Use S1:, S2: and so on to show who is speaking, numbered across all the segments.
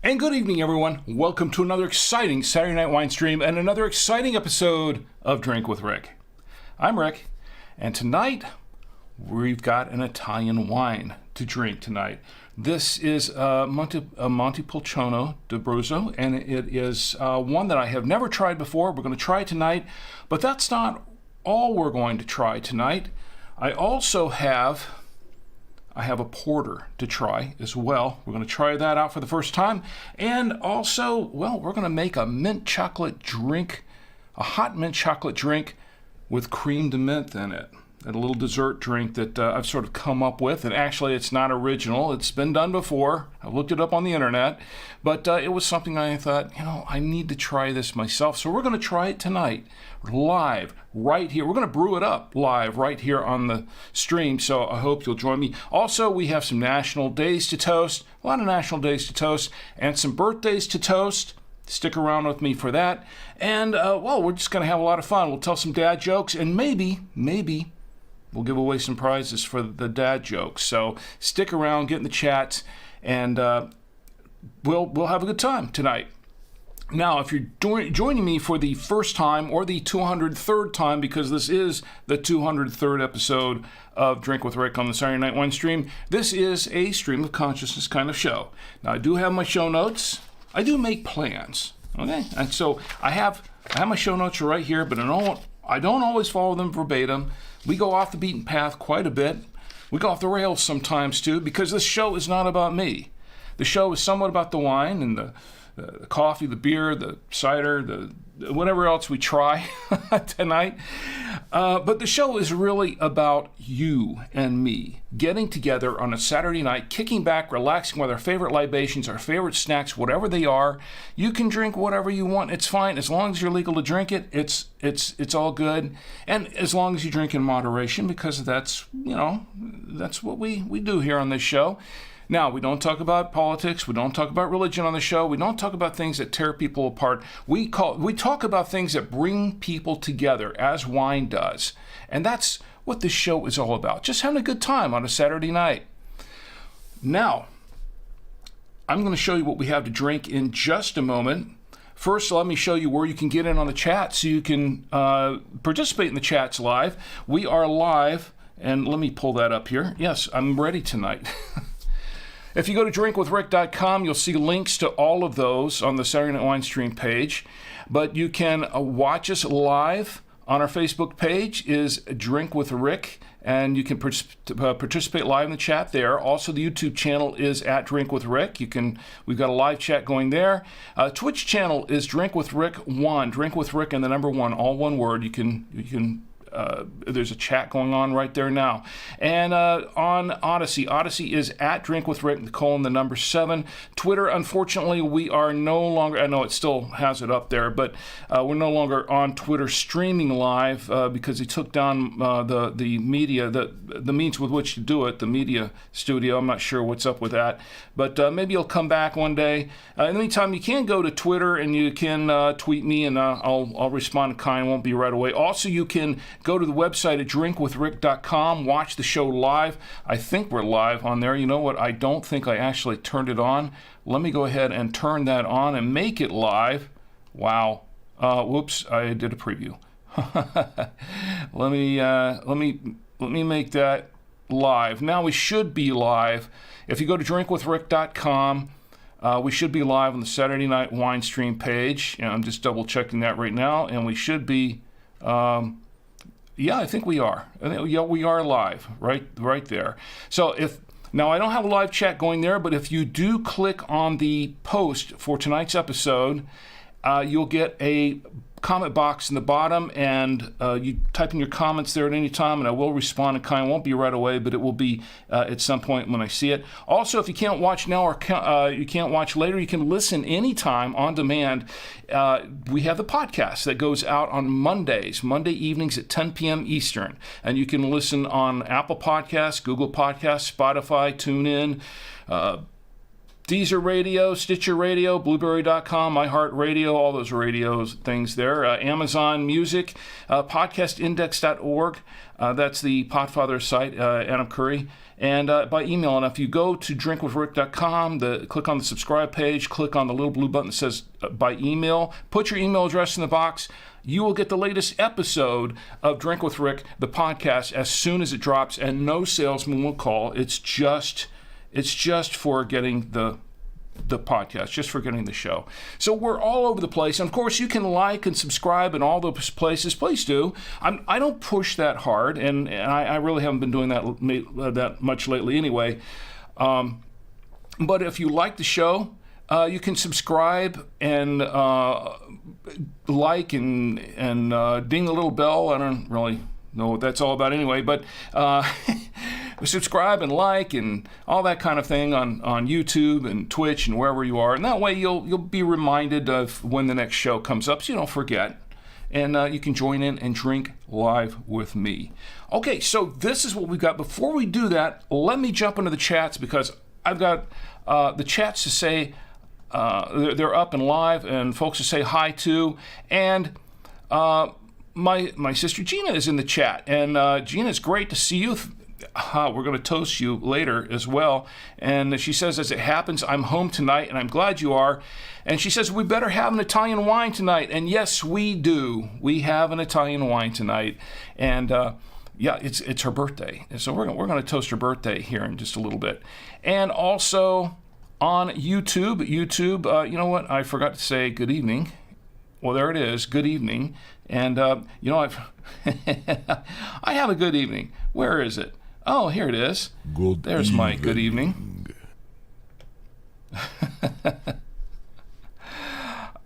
S1: And good evening, everyone. Welcome to another exciting Saturday Night Winestream and another exciting episode of Drink with Rick. I'm Rick, and tonight we've got an Italian wine to drink tonight. This is Montepulciano d'Abruzzo, and it is one that I have never tried before. We're going to try it tonight, but that's not all we're going to try tonight. I have a porter to try as well. We're going to try that out for the first time. And also, well, we're going to make a mint chocolate drink, a hot mint chocolate drink with creme de menthe in it. A little dessert drink that I've sort of come up with. And actually, it's not original. It's been done before. I looked it up on the internet. But it was something I thought, I need to try this myself. So we're going to try it tonight, live, right here. We're going to brew it up live right here on the stream. So I hope you'll join me. Also, we have some national days to toast, a lot of national days to toast, and some birthdays to toast. Stick around with me for that. And, we're just going to have a lot of fun. We'll tell some dad jokes, and maybe we'll give away some prizes for the dad jokes. So stick around, get in the chat, and we'll have a good time tonight. Now, if you're joining me for the first time or the 203rd time, because this is the 203rd episode of Drink with Rick on the Saturday Night Wine Stream, this is a stream of consciousness kind of show. Now, I do have my show notes. I do make plans, okay? And so I have my show notes right here, but I don't always follow them verbatim. We go off the beaten path quite a bit. We go off the rails sometimes too, because this show is not about me. The show is somewhat about the wine and the coffee, the beer, the cider, the whatever else we try tonight. But the show is really about you and me getting together on a Saturday night, kicking back, relaxing with our favorite libations, our favorite snacks, whatever they are. You can drink whatever you want. It's fine. As long as you're legal to drink it, it's all good. And as long as you drink in moderation, because that's what we do here on this show. Now, we don't talk about politics. We don't talk about religion on the show. We don't talk about things that tear people apart. We talk about things that bring people together, as wine does. And that's what this show is all about. Just having a good time on a Saturday night. Now, I'm going to show you what we have to drink in just a moment. First, let me show you where you can get in on the chat so you can participate in the chats live. We are live, and let me pull that up here. Yes, I'm ready tonight. If you go to drinkwithrick.com, you'll see links to all of those on the Saturday Night Wine Stream page. But you can watch us live on our Facebook page is Drink with Rick, and you can participate live in the chat there. Also, the YouTube channel is at Drink with Rick. We've got a live chat going there. Twitch channel is Drink with Rick 1, Drink with Rick and the number 1, all one word. You can there's a chat going on right there now. And on Odyssey is at Drink with Rick, the number 7. Twitter, unfortunately, we are no longer, I know it still has it up there, but we're no longer on Twitter streaming live because they took down the media, the means with which to do it, the media studio. I'm not sure what's up with that, but maybe it'll come back one day. In the meantime, you can go to Twitter and you can tweet me, and I'll respond in kind. It won't be right away. Also, you can go to the website at drinkwithrick.com, watch the show live. I think we're live on there. You know what? I don't think I actually turned it on. Let me go ahead and turn that on and make it live. Wow. Whoops, I did a preview. Let me make that live. Now we should be live. If you go to drinkwithrick.com, we should be live on the Saturday Night Wine Stream page. And I'm just double checking that right now, and we should be. Yeah, I think we are. Yeah, we are live right there. So now I don't have a live chat going there, but if you do click on the post for tonight's episode, you'll get a comment box in the bottom, and you type in your comments there at any time, and I will respond in kind. It won't be right away, but it will be at some point when I see it. Also, if you can't watch now or you can't watch later, you can listen anytime on demand. We have the podcast that goes out on Monday evenings at 10 p.m. Eastern, and you can listen on Apple Podcasts, Google Podcasts, Spotify, TuneIn, Deezer Radio, Stitcher Radio, Blueberry.com, iHeartRadio, all those radios things there. Amazon Music, podcastindex.org. That's the Podfather site, Adam Curry. And by email. And if you go to drinkwithrick.com, click on the subscribe page, click on the little blue button that says by email, put your email address in the box. You will get the latest episode of Drink with Rick, the podcast, as soon as it drops, and no salesman will call. It's just for getting the podcast, just for getting the show. So we're all over the place. And of course, you can like and subscribe in all those places. Please do. I don't push that hard, and I really haven't been doing that much lately anyway. But if you like the show, you can subscribe and like and ding the little bell. I don't really know what that's all about anyway, but subscribe and like and all that kind of thing on YouTube and Twitch and wherever you are, and that way you'll be reminded of when the next show comes up, so you don't forget, and you can join in and drink live with me. Okay, so this is what we've got. Before we do that, let me jump into the chats, because I've got the chats to say they're up and live, and folks to say hi to, and my sister Gina is in the chat, and Gina, it's great to see you. We're going to toast you later as well. And she says, as it happens, I'm home tonight, and I'm glad you are. And she says, we better have an Italian wine tonight. And yes, we do. We have an Italian wine tonight. And yeah, it's her birthday. And so we're going to toast her birthday here in just a little bit. And also on YouTube, you know what? I forgot to say good evening. Well, there it is. Good evening. And, I have a good evening. Where is it? Oh, here it is. There's my good evening.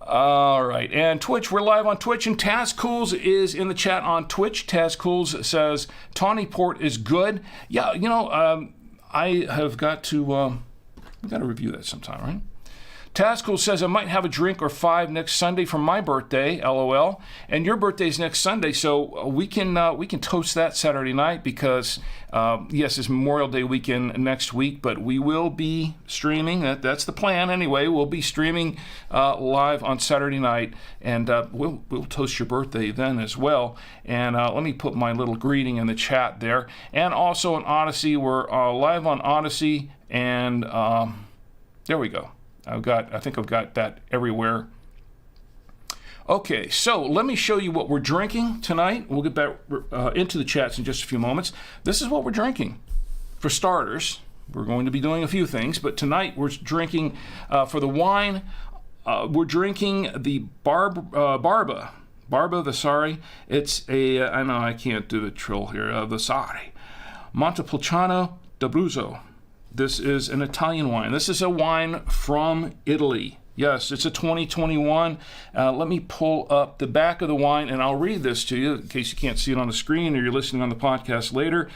S1: All right. And Twitch, we're live on Twitch. And Taz Cools is in the chat on Twitch. Taz Cools says, Tawny Port is good. Yeah, I have got to, we've got to review that sometime, right? Tascool says, I might have a drink or 5 next Sunday for my birthday, LOL. And your birthday's next Sunday, so we can toast that Saturday night, because, yes, it's Memorial Day weekend next week, but we will be streaming. That's the plan anyway. We'll be streaming live on Saturday night, and we'll toast your birthday then as well. And let me put my little greeting in the chat there. And also on Odyssey, we're live on Odyssey, and there we go. I think I've got that everywhere. Okay, so let me show you what we're drinking tonight. We'll get back into the chats in just a few moments. This is what we're drinking. For starters, we're going to be doing a few things, but tonight we're drinking, for the wine, we're drinking the Barba, Vasari. It's I know I can't do the trill here, Vasari. Montepulciano d'Abruzzo. This is an Italian wine. This is a wine from Italy. Yes, it's a 2021. Let me pull up the back of the wine, and I'll read this to you in case you can't see it on the screen or you're listening on the podcast later.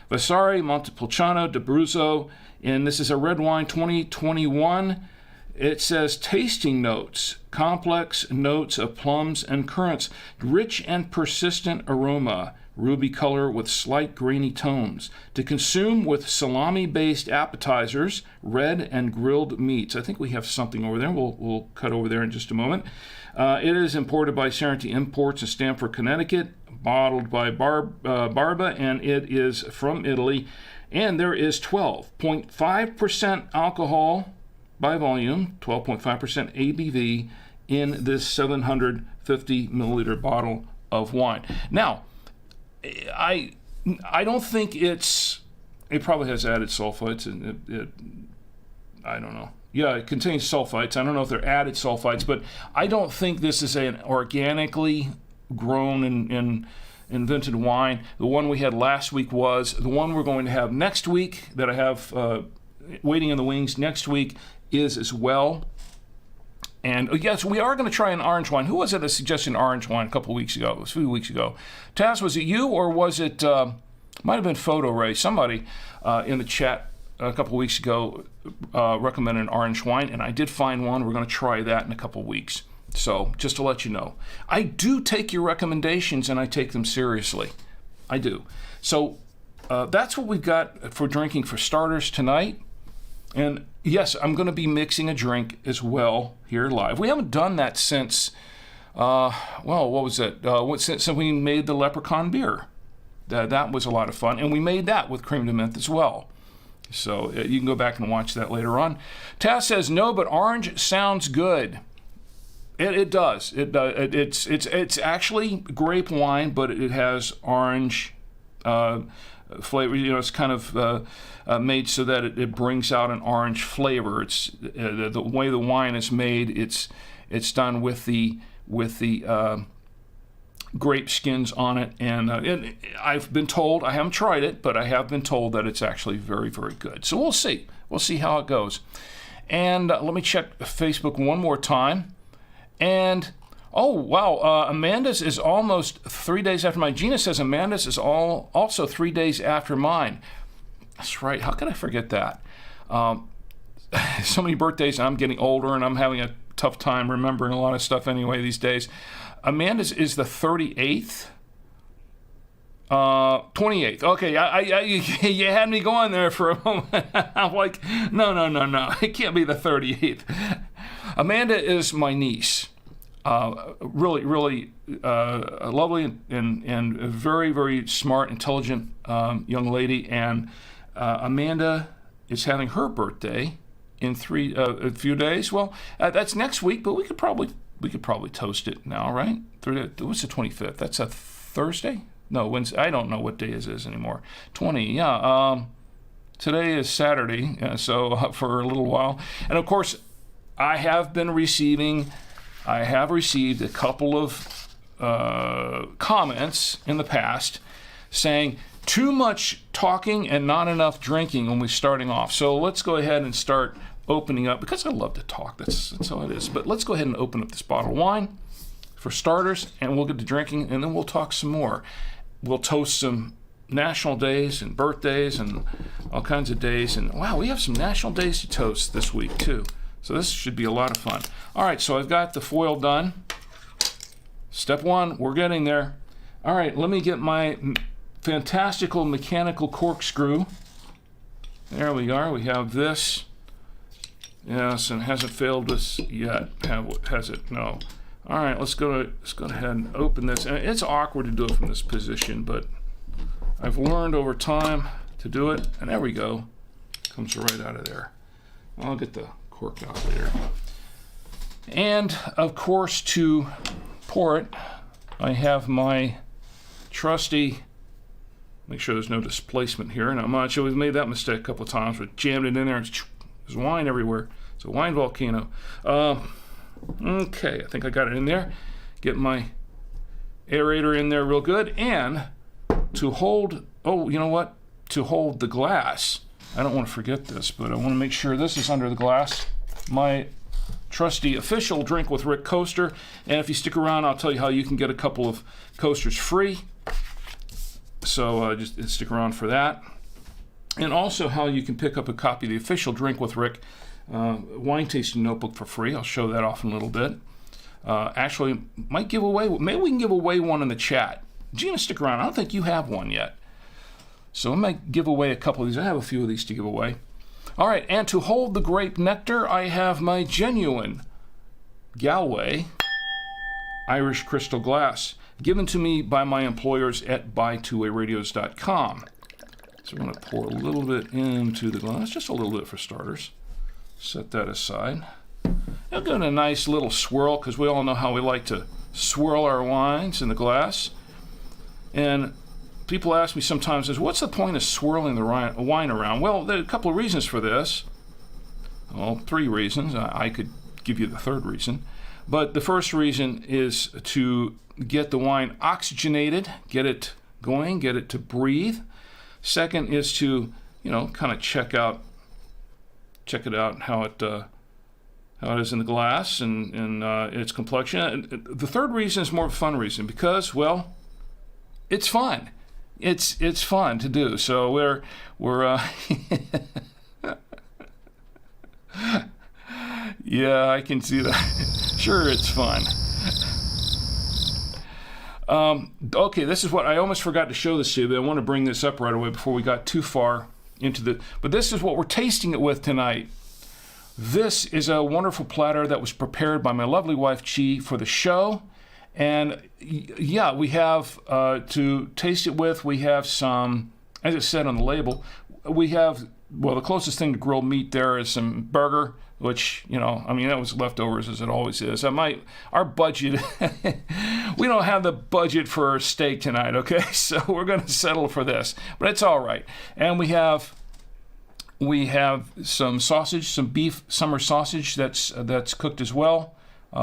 S1: Vasari, Montepulciano d'Abruzzo, and this is a red wine 2021. It says, tasting notes, complex notes of plums and currants, rich and persistent aroma, ruby color with slight grainy tones, to consume with salami-based appetizers, red and grilled meats. I think we have something over there. We'll cut over there in just a moment. It is imported by Serenity Imports in Stamford, Connecticut, bottled by Barba, and it is from Italy. And there is 12.5% alcohol by volume, 12.5% ABV in this 750 milliliter bottle of wine. Now, I don't think it probably has added sulfites, and I don't know. Yeah, it contains sulfites. I don't know if they're added sulfites, but I don't think this is an organically grown and invented wine. The one we had last week was. The one we're going to have next week, that I have waiting in the wings next week, is as well. And yes, we are going to try an orange wine. Who was it that suggested an orange wine a few weeks ago? Taz, was it you or was it, might have been Photo Ray, somebody in the chat a couple weeks ago recommended an orange wine, and I did find one. We're going to try that in a couple weeks. So just to let you know, I do take your recommendations and I take them seriously. I do. So that's what we've got for drinking for starters tonight. And yes, I'm going to be mixing a drink as well here live. We haven't done that since, what was it? Since we made the Leprechaun beer. That was a lot of fun. And we made that with creme de menthe as well. So you can go back and watch that later on. Taz says, no, but orange sounds good. It does. It's actually grape wine, but it has orange flavor. It's kind of made so that it brings out an orange flavor. It's the way the wine is made. It's done with the grape skins on it, and I've been told, I haven't tried it, but I have been told that it's actually very, very good. So we'll see. We'll see how it goes. And let me check Facebook one more time. And, oh, wow, Amanda's is almost 3 days after mine. Gina says Amanda's is also 3 days after mine. That's right. How could I forget that? So many birthdays, and I'm getting older, and I'm having a tough time remembering a lot of stuff anyway these days. Amanda's is the 38th. 28th. Okay, you had me going there for a moment. I'm like, no. It can't be the 38th. Amanda is my niece. Really lovely and very, very smart, intelligent young lady. And Amanda is having her birthday in a few days. Well, that's next week, but we could probably toast it now, right? What's the 25th? That's a Thursday? No, Wednesday. I don't know what day it is anymore. 20. Yeah. Today is Saturday, so for a little while, and of course, I have received a couple of comments in the past saying too much talking and not enough drinking when we're starting off. So let's go ahead and start opening up, because I love to talk. That's how it is. But let's go ahead and open up this bottle of wine for starters, and we'll get to drinking, and then we'll talk some more. We'll toast some national days and birthdays and all kinds of days. And wow, we have some national days to toast this week too. So this should be a lot of fun. All right, so I've got the foil done. Step one, we're getting there. All right, let me get my fantastical mechanical corkscrew. There we are. We have this. Yes, and it hasn't failed us yet, has it? No. All right, let's go ahead and open this. And it's awkward to do it from this position, but I've learned over time to do it. And there we go. Comes right out of there. I'll get the cork out later. And of course, to pour it, I have my trusty, make sure there's no displacement here. Not much. We've made that mistake a couple of times. We jammed it in there and there's wine everywhere. It's a wine volcano. Okay, I think I got it in there. Get my aerator in there real good. And to hold, to hold the glass, I don't want to forget this, but I want to make sure this is under the glass. My trusty official Drink with Rick coaster. And if you stick around, I'll tell you how you can get a couple of coasters free. So just stick around for that. And also how you can pick up a copy of the official Drink with Rick wine tasting notebook for free. I'll show that off in a little bit. Actually, might give away, maybe we can give away one in the chat. Gina, stick around. I don't think you have one yet. So I might give away a couple of these. I have a few of these to give away. All right, and to hold the grape nectar, I have my genuine Galway Irish crystal glass, given to me by my employers at buy2wayradios.com. So I'm going to pour a little bit into the glass, just a little bit for starters. Set that aside. I'll give it a nice little swirl, because we all know how we like to swirl our wines in the glass. And people ask me sometimes, what's the point of swirling the wine around? Well, there are a couple of reasons for this. Well, 3 reasons. I could give you the third reason. But the first reason is to get the wine oxygenated, get it going, get it to breathe. Second is to, kind of check it out how it how it is in the glass and its complexion. And the third reason is more of a fun reason because, well, it's fun. It's fun to do. So we're yeah, I can see that. Sure, it's fun. Okay, this is what I almost forgot to show this to you, but I want to bring this up right away before we got too far into the. But this is what we're tasting it with tonight. This is a wonderful platter that was prepared by my lovely wife Chi for the show, and yeah, we have to taste it with. We have some, as it said on the label, we have the closest thing to grilled meat there is some burger. Which, I mean, that was leftovers as it always is. Our budget, we don't have the budget for steak tonight, okay? So we're going to settle for this, but it's all right. And we have some sausage, some beef summer sausage that's cooked as well,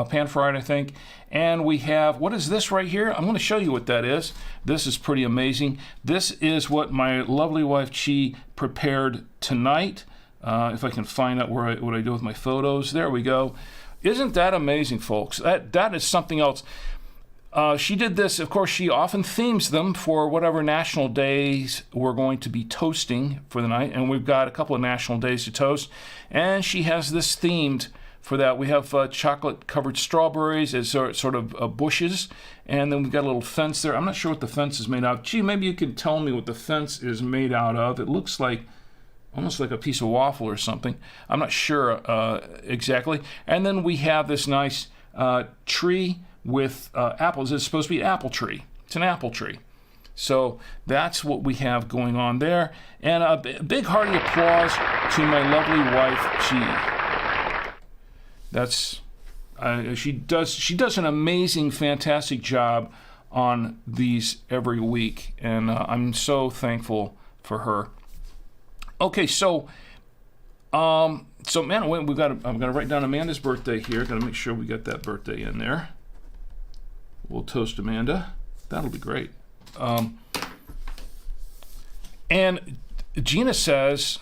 S1: pan fried, I think. And we have, what is this right here? I'm going to show you what that is. This is pretty amazing. This is what my lovely wife Chi prepared tonight. If I can find out what I do with my photos. There we go. Isn't that amazing, folks? That is something else. She did this, of course, she often themes them for whatever national days we're going to be toasting for the night. And we've got a couple of national days to toast. And she has this themed for that. We have chocolate-covered strawberries as sort of bushes. And then we've got a little fence there. I'm not sure what the fence is made out of. Gee, maybe you can tell me what the fence is made out of. It looks like almost like a piece of waffle or something. I'm not sure exactly. And then we have this nice tree with apples. It's supposed to be an apple tree. It's an apple tree. So that's what we have going on there. And a big hearty applause to my lovely wife, Chi. That's she does an amazing, fantastic job on these every week, and I'm so thankful for her. Okay, so man, I'm gonna write down Amanda's birthday here. Gotta make sure we got that birthday in there. We'll toast Amanda. That'll be great. And Gina says,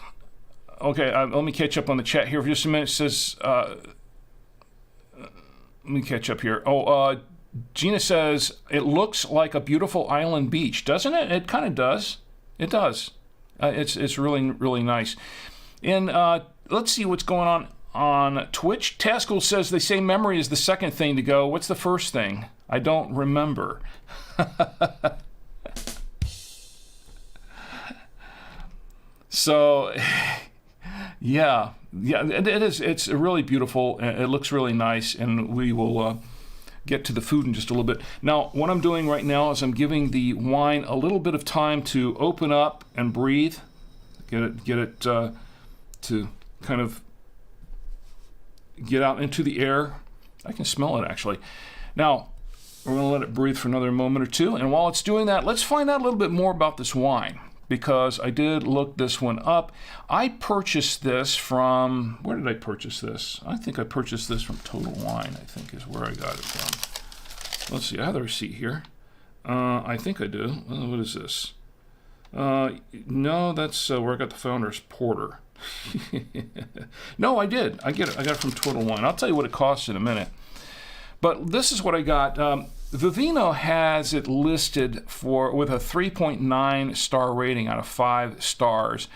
S1: okay, let me catch up on the chat here for just a minute. It says, let me catch up here. Gina says, it looks like a beautiful island beach, doesn't it? It kind of does. It does. It's really, really nice. And let's see what's going on Twitch. Taskell says they say memory is the second thing to go. What's the first thing? I don't remember. So, yeah, it is. It's really beautiful. It looks really nice, and we will get to the food in just a little bit. Now, what I'm doing right now is I'm giving the wine a little bit of time to open up and breathe. Get it to kind of get out into the air. I can smell it, actually. Now, we're going to let it breathe for another moment or two. And while it's doing that, let's find out a little bit more about this wine, because I did look this one up. I purchased this from, where did I purchase this? I think I purchased this from Total Wine, I think is where I got it from. Let's see, I have the receipt here. I think I do. What is this? No, that's where I got the Founder's Porter. No, I did. I got it from Total Wine. I'll tell you what it costs in a minute. But this is what I got. Vivino has it listed with a 3.9 star rating out of 5 stars.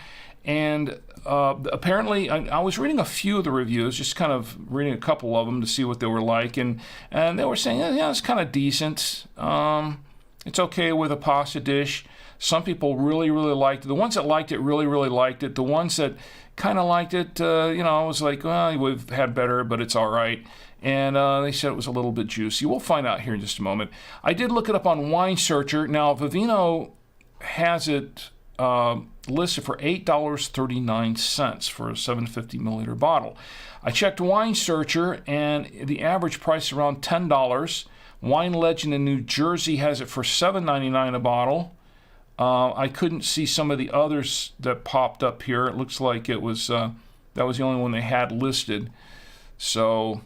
S1: And apparently, I was reading a few of the reviews, just kind of reading a couple of them to see what they were like. And they were saying, yeah, it's kind of decent. It's okay with a pasta dish. Some people really, really liked it. The ones that liked it really, really liked it. The ones that kind of liked it, I was like, well, we've had better, but it's all right. And they said it was a little bit juicy. We'll find out here in just a moment. I did look it up on Wine Searcher. Now, Vivino has it listed for $8.39 for a 750 milliliter bottle. I checked Wine Searcher, and the average price is around $10. Wine Legend in New Jersey has it for $7.99 a bottle. I couldn't see some of the others that popped up here. It looks like it was that was the only one they had listed. So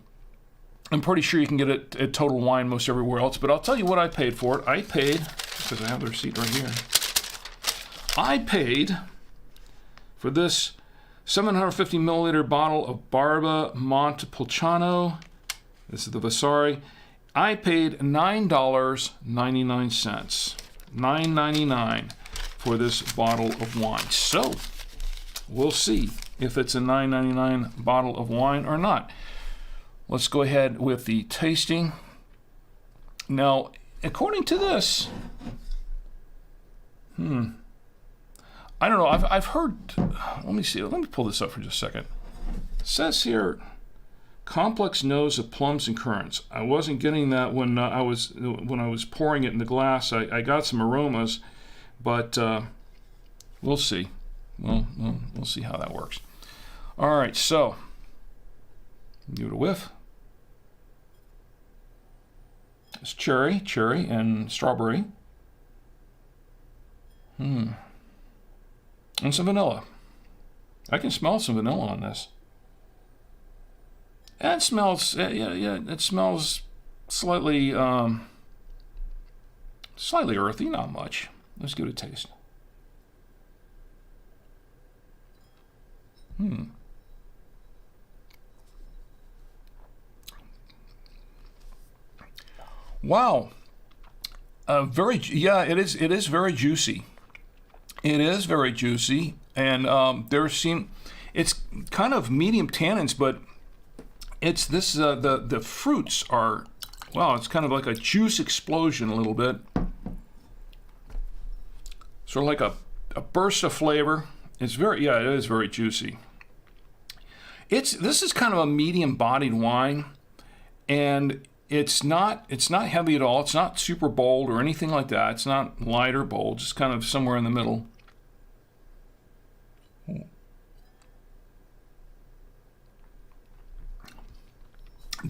S1: I'm pretty sure you can get it at Total Wine most everywhere else. But I'll tell you what I paid for it. I paid, because I have the receipt right here. I paid for this 750 milliliter bottle of Barba Montepulciano. This is the Vasari. I paid $9.99. $9.99 for this bottle of wine. So we'll see if it's a $9.99 bottle of wine or not. Let's go ahead with the tasting. Now, according to this, I don't know. I've heard. Let me see. Let me pull this up for just a second. It says here, complex nose of plums and currants. I wasn't getting that when I was pouring it in the glass. I got some aromas, but we'll see. We'll see how that works. All right, so give it a whiff. It's cherry, and strawberry. And some vanilla. I can smell some vanilla on this. It smells, it smells slightly earthy, not much. Let's give it a taste. Wow. It is very juicy. It is very juicy, and it's kind of medium tannins, but it's this the fruits are, wow, it's kind of like a juice explosion a little bit. Sort of like a burst of flavor. It's it is very juicy. This is kind of a medium-bodied wine, and it's not heavy at all. It's not super bold or anything like that. It's not light or bold, just kind of somewhere in the middle.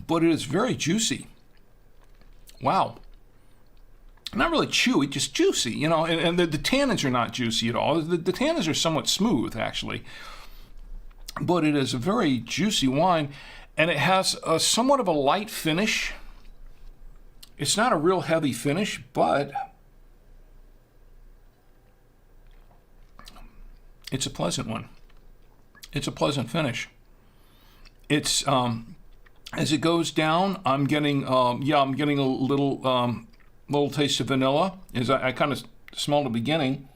S1: But it is very juicy. Wow. Not really chewy, just juicy, and the tannins are not juicy at all. The tannins are somewhat smooth, actually. But it is a very juicy wine, and it has somewhat of a light finish. It's not a real heavy finish, but it's a pleasant one. It's a pleasant finish. It's as it goes down, I'm getting a little taste of vanilla. As I kind of smelled at the beginning,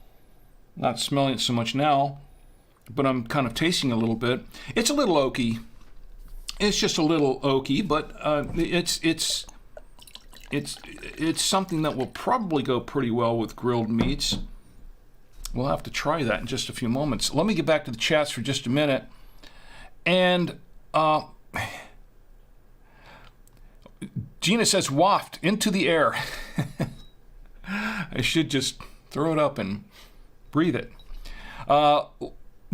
S1: not smelling it so much now, but I'm kind of tasting a little bit. It's a little oaky. It's just a little oaky, but it's something that will probably go pretty well with grilled meats. We'll have to try that in just a few moments. Let me get back to the chats for just a minute. And Gina says, waft into the air. I should just throw it up and breathe it.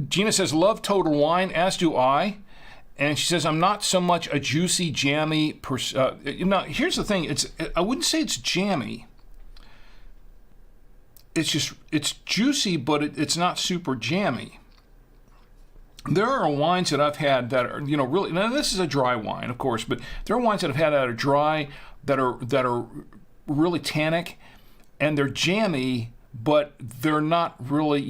S1: Gina says, love Total Wine, as do I. And she says, I'm not so much a juicy, jammy. Here's the thing. I wouldn't say it's jammy. It's juicy, but it's not super jammy. There are wines that I've had that are, really, now this is a dry wine, of course, but there are wines that I've had that are dry, that are really tannic, and they're jammy, but they're not really,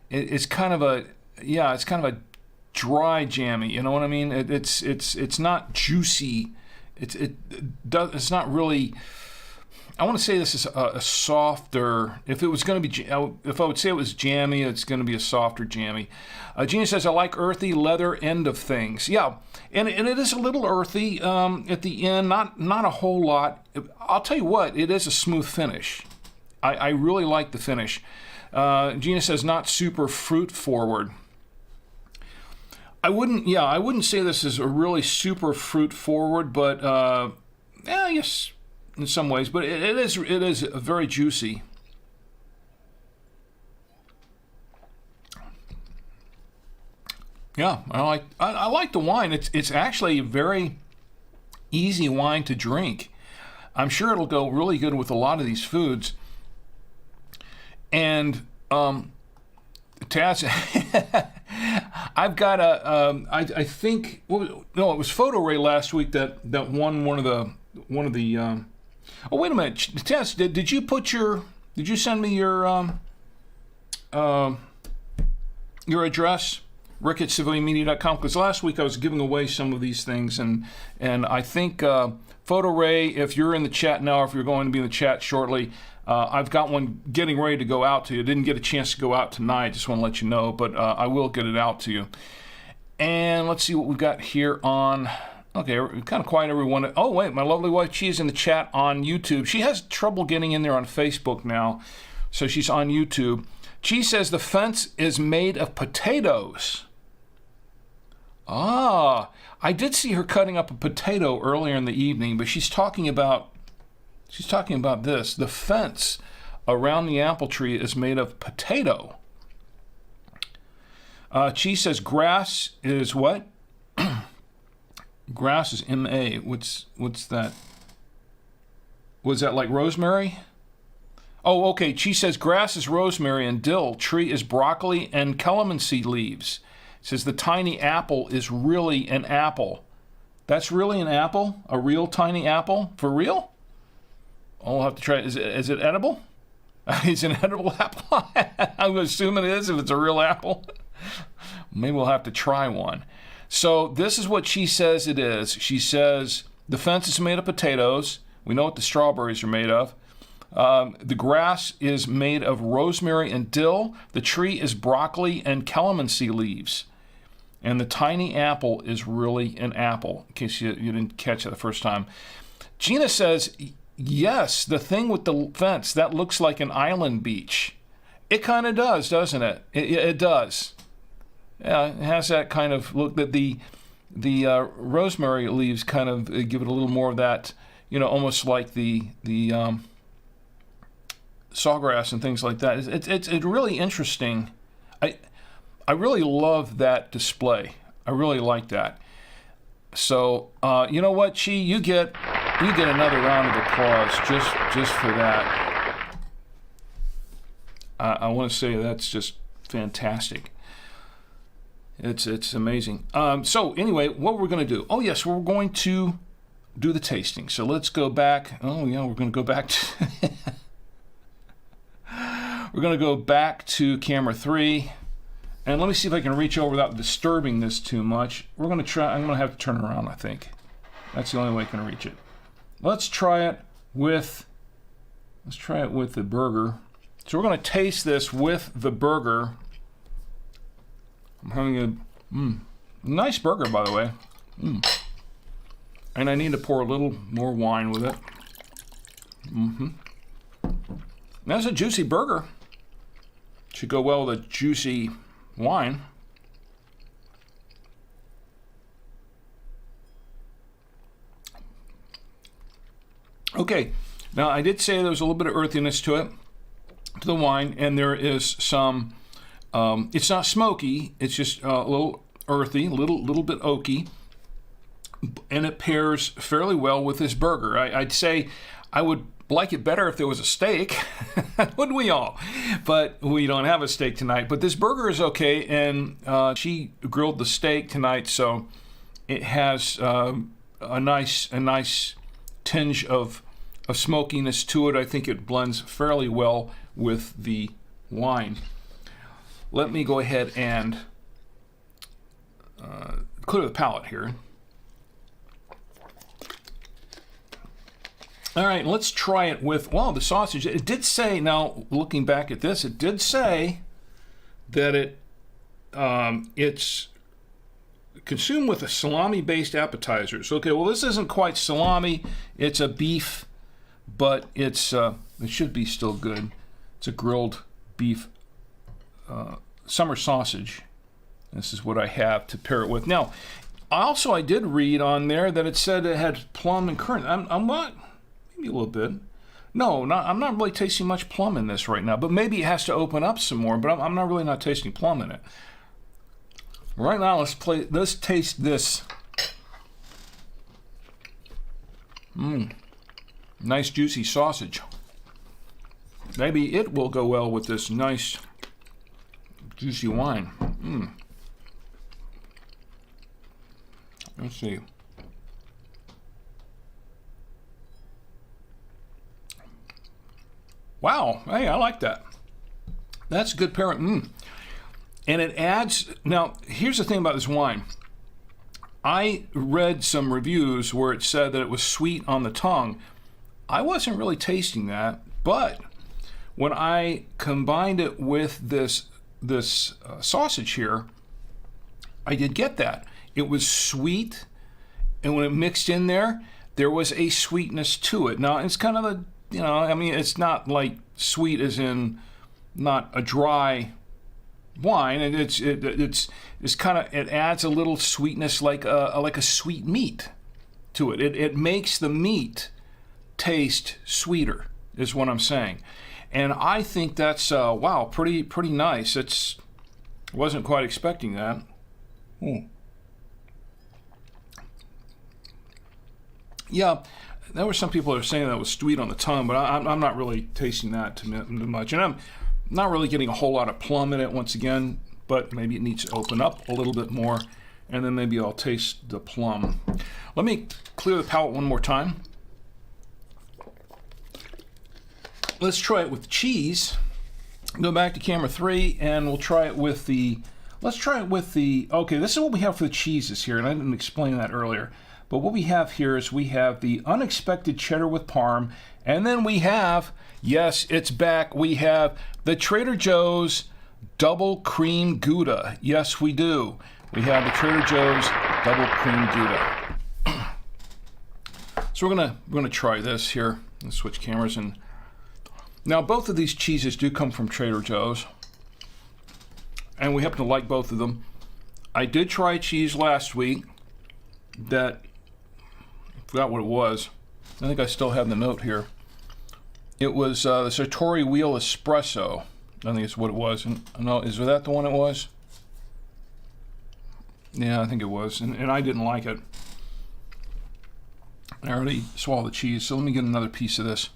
S1: it's kind of a dry jammy, you know what I mean? It's not juicy. It's not really. I want to say this is a softer. If it was going to be, if I would say it was jammy, it's going to be a softer jammy. Gina says, I like earthy leather end of things. Yeah, and it is a little earthy at the end, not a whole lot. I'll tell you what, it is a smooth finish. I really like the finish. Gina says, not super fruit forward. I wouldn't say this is a really super fruit forward, but yes. In some ways, but it is very juicy. Yeah, I like the wine. It's actually a very easy wine to drink. I'm sure it'll go really good with a lot of these foods. And Taz, I've got I think it was Photo Ray last week that won one of the. Oh, wait a minute, Tess, did you send me your your address, rick@civilianmedia.com, because last week I was giving away some of these things, and I think Photo Ray, if you're in the chat now, or if you're going to be in the chat shortly, I've got one getting ready to go out to you. Didn't get a chance to go out tonight, just want to let you know, but I will get it out to you. And let's see what we've got here on... Okay, kind of quiet, everyone. Oh, wait, my lovely wife, she's in the chat on YouTube. She has trouble getting in there on Facebook now, so she's on YouTube. She says the fence is made of potatoes. Ah, I did see her cutting up a potato earlier in the evening, but she's talking about this. The fence around the apple tree is made of potato. She says grass is what? Grass is M-A. What's that? Was that like rosemary? Oh, okay. She says grass is rosemary and dill. Tree is broccoli and calamansi leaves. It says the tiny apple is really an apple. That's really an apple? A real tiny apple? For real? I'll have to try it. Is it edible? Is it an edible apple? I would assume it is if it's a real apple. Maybe we'll have to try one. So this is what she says it is. She says the fence is made of potatoes. We know what the strawberries are made of. The grass is made of rosemary and dill. The tree is broccoli and calamansi leaves. And the tiny apple is really an apple, in case you didn't catch it the first time. Gina says, yes, the thing with the fence, that looks like an island beach. It kind of does, doesn't it? It does. Yeah, it has that kind of look that the rosemary leaves kind of give it a little more of that, almost like the sawgrass and things like that. It's really interesting. I really love that display. I really like that. So you know what, you get another round of applause just for that. I want to say that's just fantastic. It's amazing. So anyway, what we're going to do? Oh yes, we're going to do the tasting. So let's go back. Oh yeah, we're going to go back to we're going to go back to camera 3, and let me see if I can reach over without disturbing this too much. We're going to try. I'm going to have to turn it around. I think that's the only way I can reach it. Let's try it with the burger. So we're going to taste this with the burger. I'm having a nice burger, by the way. And I need to pour a little more wine with it. That's a juicy burger. Should go well with a juicy wine. Okay, now I did say there was a little bit of earthiness to it, to the wine, and there is some... it's not smoky, it's just a little earthy, a little bit oaky, and it pairs fairly well with this burger. I'd say I would like it better if there was a steak, wouldn't we all? But we don't have a steak tonight. But this burger is okay, and she grilled the steak tonight, so it has a nice tinge of smokiness to it. I think it blends fairly well with the wine. Let me go ahead and clear the palate here. All right, let's try it with, the sausage. It did say, now looking back at this, it did say that it's consumed with a salami-based appetizers. Okay, well, this isn't quite salami. It's a beef, but it should be still good. It's a grilled beef summer sausage. This is what I have to pair it with. Now, I did read on there that it said it had plum and currant. I'm not, maybe a little bit. No, I'm not really tasting much plum in this right now, but maybe it has to open up some more, but I'm not tasting plum in it. Right now, let's taste this. Nice juicy sausage. Maybe it will go well with this nice juicy wine. Let's see. Wow, hey, I like that. That's a good pairing. And it adds, now here's the thing about this wine. I read some reviews where it said that it was sweet on the tongue. I wasn't really tasting that, but when I combined it with this sausage here, I did get that. It was sweet, and when it mixed in there, there was a sweetness to it. Now, it's kind of a, I mean, it's not like sweet as in not a dry wine, and it's kind of, it adds a little sweetness like a sweet meat to it. It makes the meat taste sweeter, is what I'm saying. And I think that's wow, pretty nice. Wasn't quite expecting that. Yeah, there were some people that were saying that it was sweet on the tongue, but I'm not really tasting that too much. And I'm not really getting a whole lot of plum in it once again, but maybe it needs to open up a little bit more, and then maybe I'll taste the plum. Let me clear the palate one more time. Let's try it with cheese. Go back to camera 3, and we'll try it with the, okay, this is what we have for the cheeses here, and I didn't explain that earlier. But what we have here is we have the unexpected cheddar with parm, and then we have, yes, it's back, we have the Trader Joe's double cream Gouda. Yes, we do. We have the Trader Joe's double cream Gouda. So we're gonna try this here. Let's switch cameras. And now both of these cheeses do come from Trader Joe's, and we happen to like both of them. I did try cheese last week that, I forgot what it was. I think I still have the note here. It was the Sartori Wheel Espresso. I think it's what it was. And no, is that the one it was? Yeah, I think it was. And I didn't like it. I already swallowed the cheese, so let me get another piece of this.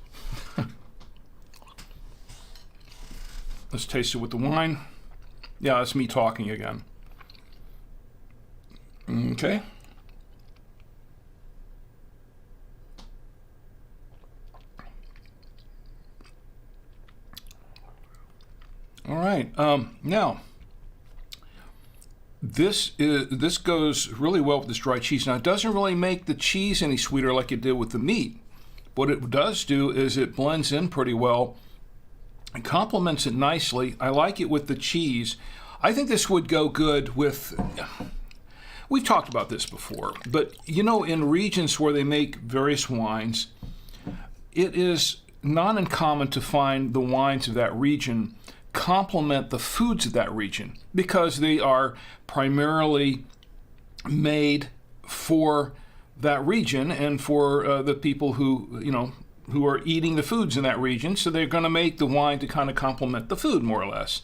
S1: Let's taste it with the wine. Yeah, that's me talking again. Okay. All right. Now, this goes really well with this dry cheese. Now, it doesn't really make the cheese any sweeter like it did with the meat. What it does do is it blends in pretty well and complements it nicely. I like it with the cheese. I think this would go good with, we've talked about this before, but in regions where they make various wines, it is not uncommon to find the wines of that region complement the foods of that region because they are primarily made for that region and for the people who are eating the foods in that region. So they're going to make the wine to kind of complement the food more or less.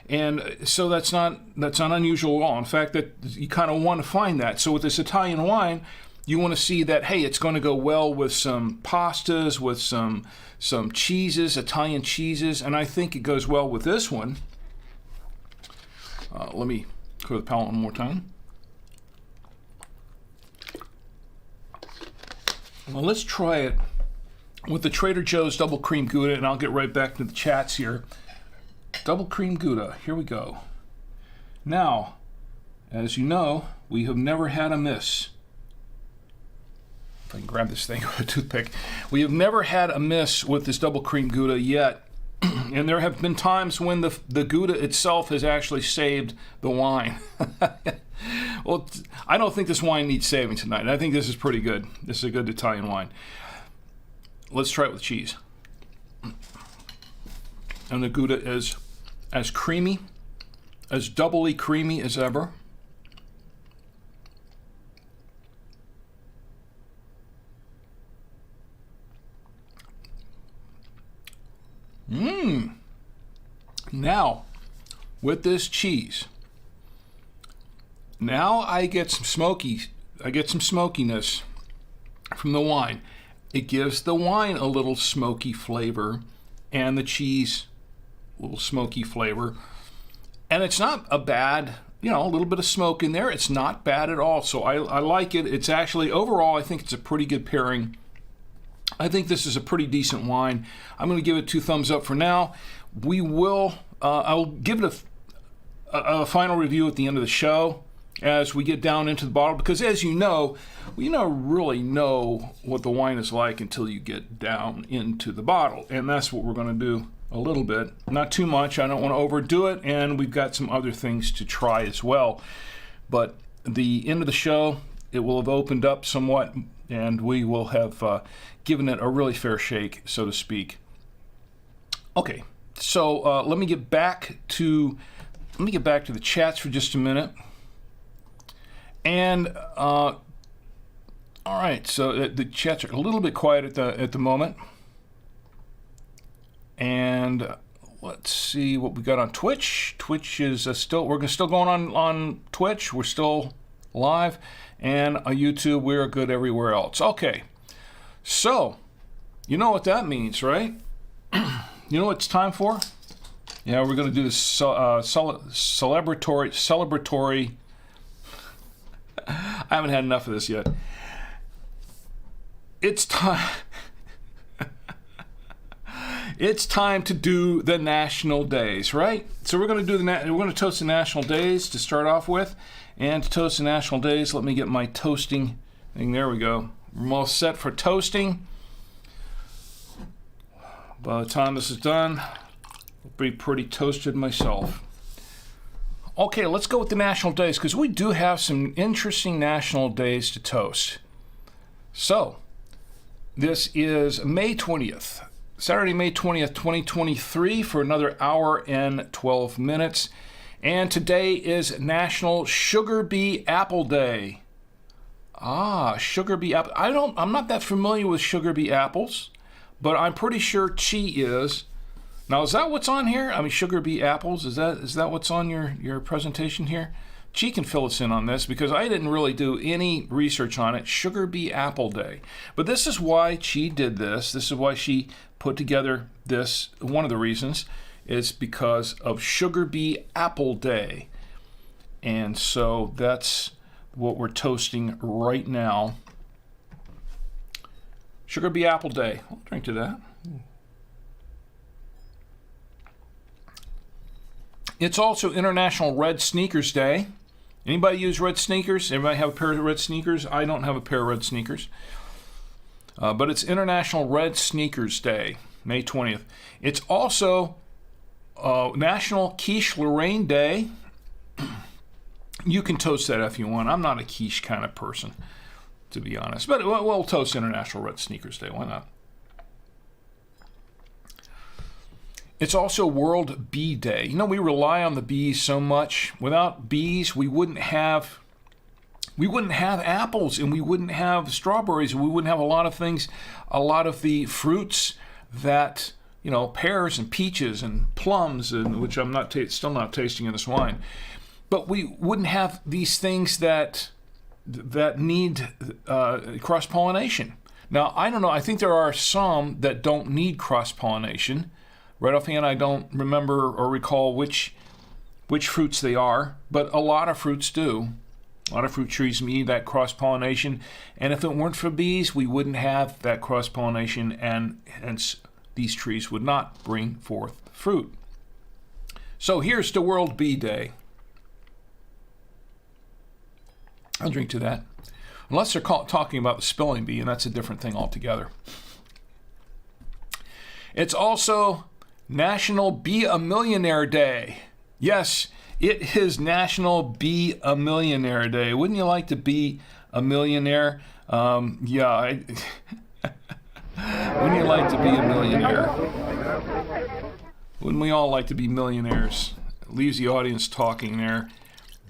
S1: And so that's not unusual at all. In fact, that you kind of want to find that. So with this Italian wine, you want to see that, hey, it's going to go well with some pastas, with some cheeses, Italian cheeses, and I think it goes well with this one. Let me clear the palate one more time. Well, let's try it with the Trader Joe's double cream Gouda, and I'll get right back to the chats here. Double cream Gouda, here we go. Now, as you know, we have never had a miss. If I can grab this thing with a toothpick. We have never had a miss with this double cream Gouda yet. And there have been times when the Gouda itself has actually saved the wine. Well, I don't think this wine needs saving tonight. I think this is pretty good. This is a good Italian wine. Let's try it with cheese. And the Gouda is as creamy, as doubly creamy as ever. Now, with this cheese, now I get some smokiness from the wine. It gives the wine a little smoky flavor and the cheese a little smoky flavor. And it's not a bad, a little bit of smoke in there. It's not bad at all. So I like it. It's actually, overall, I think it's a pretty good pairing. I think this is a pretty decent wine. I'm going to give it 2 thumbs up for now. We will, I'll give it a final review at the end of the show as we get down into the bottle, because as you know, we don't really know what the wine is like until you get down into the bottle, and that's what we're going to do a little bit. Not too much. I don't want to overdo it, and we've got some other things to try as well. But the end of the show, it will have opened up somewhat, and we will have given it a really fair shake, so to speak. Okay, so let me get back to the chats for just a minute. And all right, so the chats are a little bit quiet at the moment. And let's see what we got on Twitch. Twitch is we're still going on Twitch. We're still live, and on YouTube we're good everywhere else. Okay, so you know what that means, right? You know what it's time for? Yeah, we're going to do this celebratory. I haven't had enough of this yet. It's time. It's time to do the national days, right? So we're going to do we're going to toast the national days to start off with, and to toast the national days, let me get my toasting thing. There we go. We're all set for toasting. By the time this is done, I'll be pretty toasted myself. Okay, let's go with the national days, because we do have some interesting national days to toast. So, this is May 20th, Saturday, May 20th, 2023, for another hour and 12 minutes. And today is National Sugar Bee Apple Day. Ah, sugar bee apple. I'm not that familiar with sugar bee apples, but I'm pretty sure Chi is. Now, is that what's on here? I mean, sugar bee apples, is that what's on your presentation here? Chi can fill us in on this, because I didn't really do any research on it. Sugar bee apple day. But this is why Chi did this. This is why she put together this. One of the reasons is because of Sugar Bee Apple Day. And so that's what we're toasting right now. Sugar Bee Apple Day. I'll drink to that. It's also International Red Sneakers Day. Anybody use red sneakers? Everybody have a pair of red sneakers? I don't have a pair of red sneakers. But it's International Red Sneakers Day, May 20th. It's also National Quiche Lorraine Day. You can toast that if you want. I'm not a quiche kind of person, to be honest. But we'll toast International Red Sneakers Day. Why not? It's also World Bee Day. You know, we rely on the bees so much. Without bees, we wouldn't have apples, and we wouldn't have strawberries, and we wouldn't have a lot of things, a lot of the fruits that, you know, pears and peaches and plums, and which I'm still not tasting in this wine. But we wouldn't have these things that need cross-pollination. Now, I don't know. I think there are some that don't need cross-pollination. Right offhand, I don't remember or recall which fruits they are, but a lot of fruits do. A lot of fruit trees need that cross-pollination, and if it weren't for bees, we wouldn't have that cross-pollination, and hence these trees would not bring forth fruit. So here's to World Bee Day. I'll drink to that. Unless they're talking about the spelling bee, and that's a different thing altogether. It's also National Be a Millionaire Day. Yes, it is National Be a Millionaire Day. Wouldn't you like to be a millionaire? Wouldn't you like to be a millionaire? Wouldn't we all like to be millionaires? Leaves the audience talking there.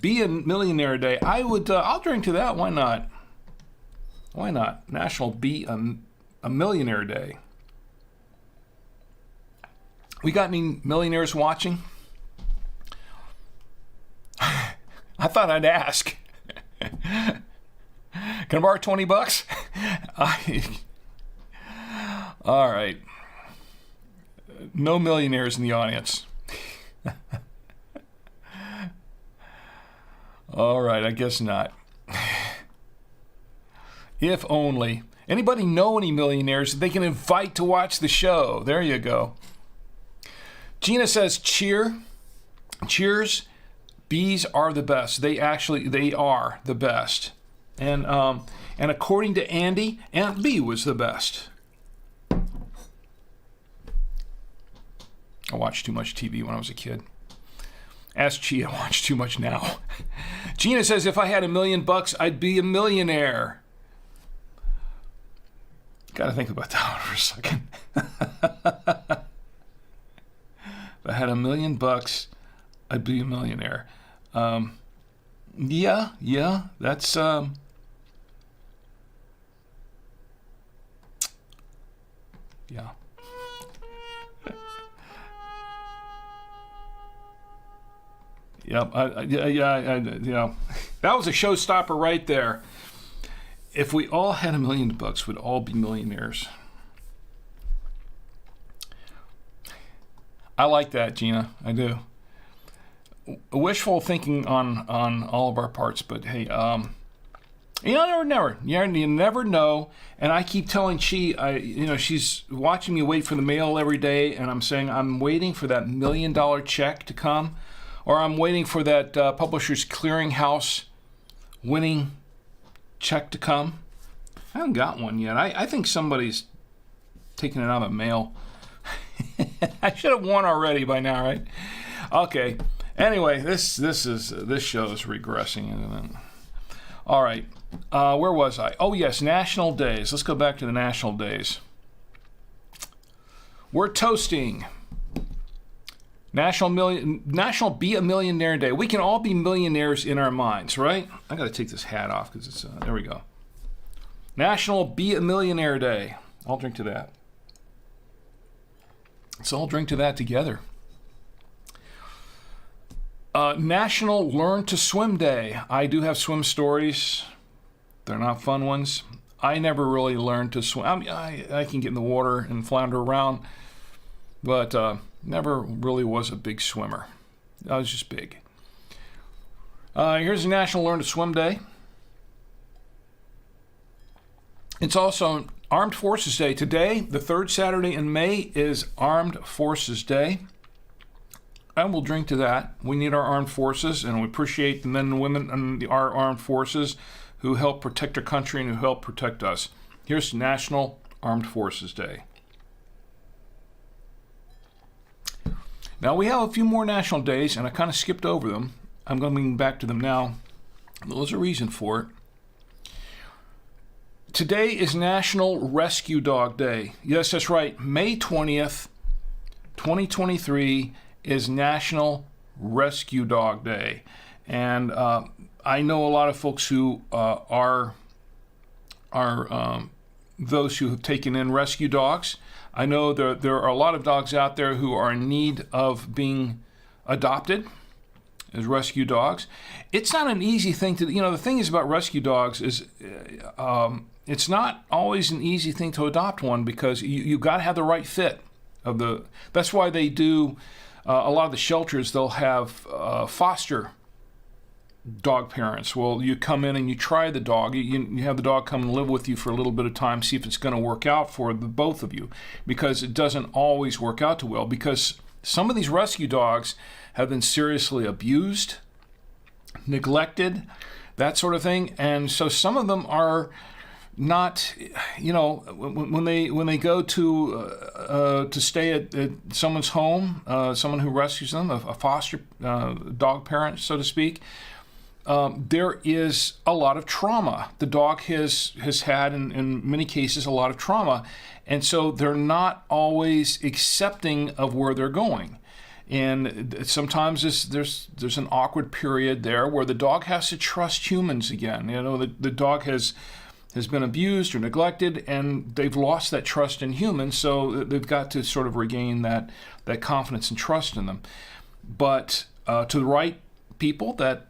S1: Be a Millionaire Day. I'll drink to that. Why not? Why not? National Be a Millionaire Day. We got any millionaires watching? I thought I'd ask. Can I borrow $20? All right. No millionaires in the audience. All right, I guess not. If only. Anybody know any millionaires that they can invite to watch the show? There you go. Gina says cheers. Bees are the best. They are the best. And according to Andy, Aunt Bee was the best. I watched too much TV when I was a kid. Ask Chia, I watch too much now. Gina says, if I had $1 million, I'd be a millionaire. Got to think about that one for a second. If I had $1 million, I'd be a millionaire. Yeah, that's yeah. Yep, yeah. That was a showstopper right there. If we all had $1 million, we'd all be millionaires. I like that, Gina. I do. Wishful thinking on all of our parts, but hey, you never know. And I keep telling she's watching me wait for the mail every day, and I'm saying I'm waiting for that $1 million check to come, or I'm waiting for that Publishers Clearinghouse winning check to come. I haven't got one yet. I think somebody's taking it out of the mail. I should have won already by now, right? Okay. Anyway, this show is regressing. All right. Where was I? Oh yes, national days. Let's go back to the national days. We're toasting National Be a Millionaire Day. We can all be millionaires in our minds, right? I got to take this hat off because it's there we go. National Be a Millionaire Day. I'll drink to that. Let's all drink to that together. National Learn to Swim Day. I do have swim stories. They're not fun ones. I never really learned to swim. I mean, I can get in the water and flounder around, but never really was a big swimmer. I was just big. Here's the National Learn to Swim Day. It's also Armed Forces Day. Today, the third Saturday in May, is Armed Forces Day. And we'll drink to that. We need our armed forces, and we appreciate the men and women in our armed forces who help protect our country and who help protect us. Here's National Armed Forces Day. Now, we have a few more national days, and I kind of skipped over them. I'm going to bring back to them now. There's a reason for it. Today is National Rescue Dog Day. Yes, that's right. May 20th, 2023 is National Rescue Dog Day. And I know a lot of folks who are those who have taken in rescue dogs. I know there are a lot of dogs out there who are in need of being adopted as rescue dogs. It's not an easy thing to, the thing is about rescue dogs is it's not always an easy thing to adopt one because you got to have the right fit of the. That's why they do a lot of the shelters. They'll have foster dog parents. Well, you come in and you try the dog. You have the dog come and live with you for a little bit of time, see if it's going to work out for the both of you, because it doesn't always work out too well. Because some of these rescue dogs have been seriously abused, neglected, that sort of thing, and so some of them are not, when they go to stay at someone's home, someone who rescues them, a foster dog parent, so to speak, there is a lot of trauma. The dog has had, in many cases, a lot of trauma, and so they're not always accepting of where they're going. And sometimes there's an awkward period there where the dog has to trust humans again. The dog has been abused or neglected, and they've lost that trust in humans, so they've got to sort of regain that confidence and trust in them. But to the right people that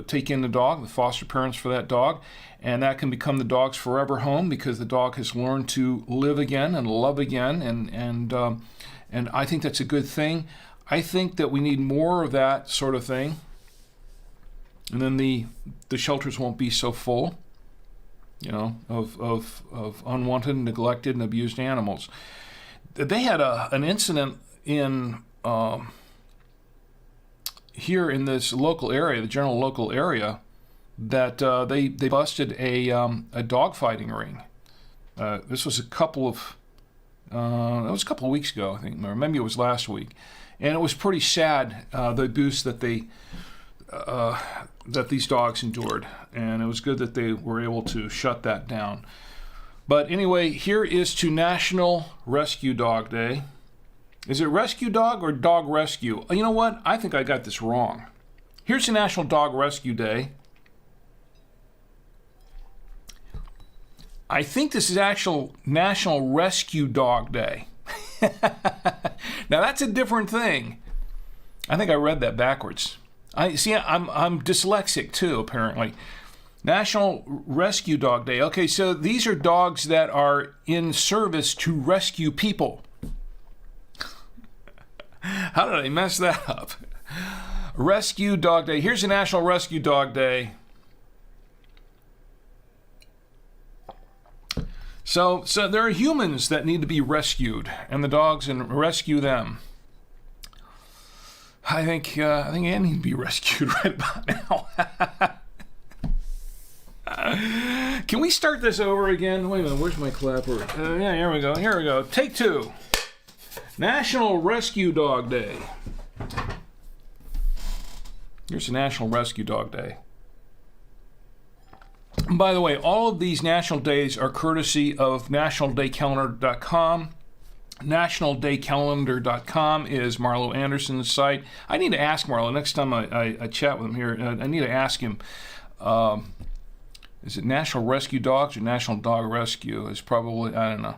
S1: take in the dog, the foster parents for that dog, and that can become the dog's forever home because the dog has learned to live again and love again, and I think that's a good thing. I think that we need more of that sort of thing, and then the shelters won't be so full, of unwanted, neglected, and abused animals. They had an incident in here in this local area, the general local area, that they busted a dog fighting ring. This was a couple of weeks ago, I think, or maybe it was last week, and it was pretty sad, the abuse that these dogs endured, and it was good that they were able to shut that down. But anyway, here is to National Rescue Dog Day. Is it Rescue Dog or Dog Rescue? You know what? I think I got this wrong. Here's to National Dog Rescue Day. I think this is actual National Rescue Dog Day. Now that's a different thing. I think I read that backwards. I'm dyslexic too, apparently. National Rescue Dog Day. Okay, so these are dogs that are in service to rescue people. How did I mess that up? Rescue Dog Day. Here's the National Rescue Dog Day. So there are humans that need to be rescued, and the dogs and rescue them. I think I need to be rescued right about now. Can we start this over again? Wait a minute, where's my clapper? Yeah, here we go. Here we go. Take two. National Rescue Dog Day. Here's the National Rescue Dog Day. And by the way, all of these national days are courtesy of nationaldaycalendar.com. Nationaldaycalendar.com is Marlo Anderson's site. I need to ask Marlo next time I chat with him here. I need to ask him, is it National Rescue Dogs or National Dog Rescue? It's probably, I don't know.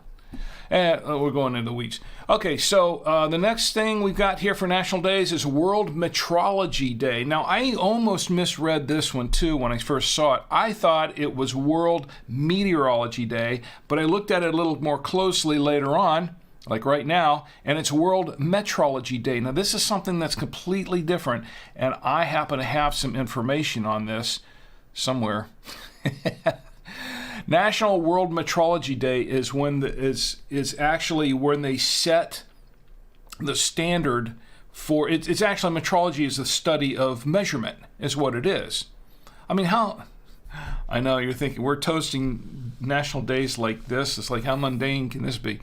S1: We're going into the weeds. Okay, so the next thing we've got here for National Days is World Metrology Day. Now, I almost misread this one, too, when I first saw it. I thought it was World Meteorology Day, but I looked at it a little more closely later on, like right now, and it's World Metrology Day. Now, this is something that's completely different, and I happen to have some information on this somewhere. National World Metrology Day is when is actually when they set the standard for it's actually metrology is the study of measurement is what it is. I mean, how I know you're thinking we're toasting national days like this. It's like how mundane can this be?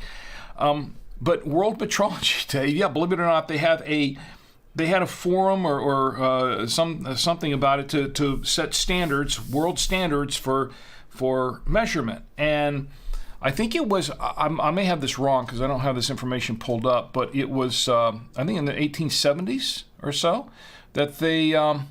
S1: But World Metrology Day, yeah, believe it or not, they had a forum or something about it to set standards, world standards for measurement. And I think it was, I may have this wrong because I don't have this information pulled up, but it was, I think in the 1870s or so, that they, yeah.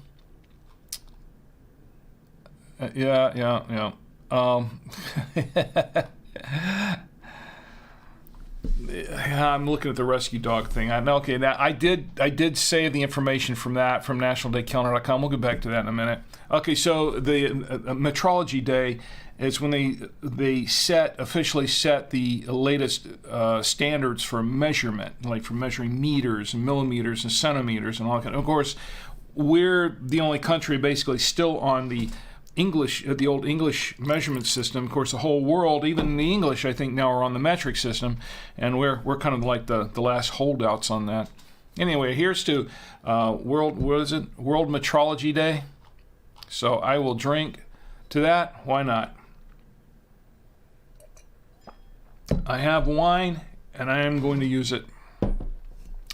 S1: I'm looking at the rescue dog thing. Okay, now I did save the information from nationaldaycalendar.com. We'll get back to that in a minute. Okay, so the Metrology Day is when they officially set the latest standards for measurement, like for measuring meters and millimeters and centimeters and all that. Of course, we're the only country basically still on the old English measurement system. Of course, the whole world, even the English, I think now are on the metric system, and we're kind of like the last holdouts on that. Anyway, here's to World Metrology Day. So I will drink to that. Why not? I have wine, and I am going to use it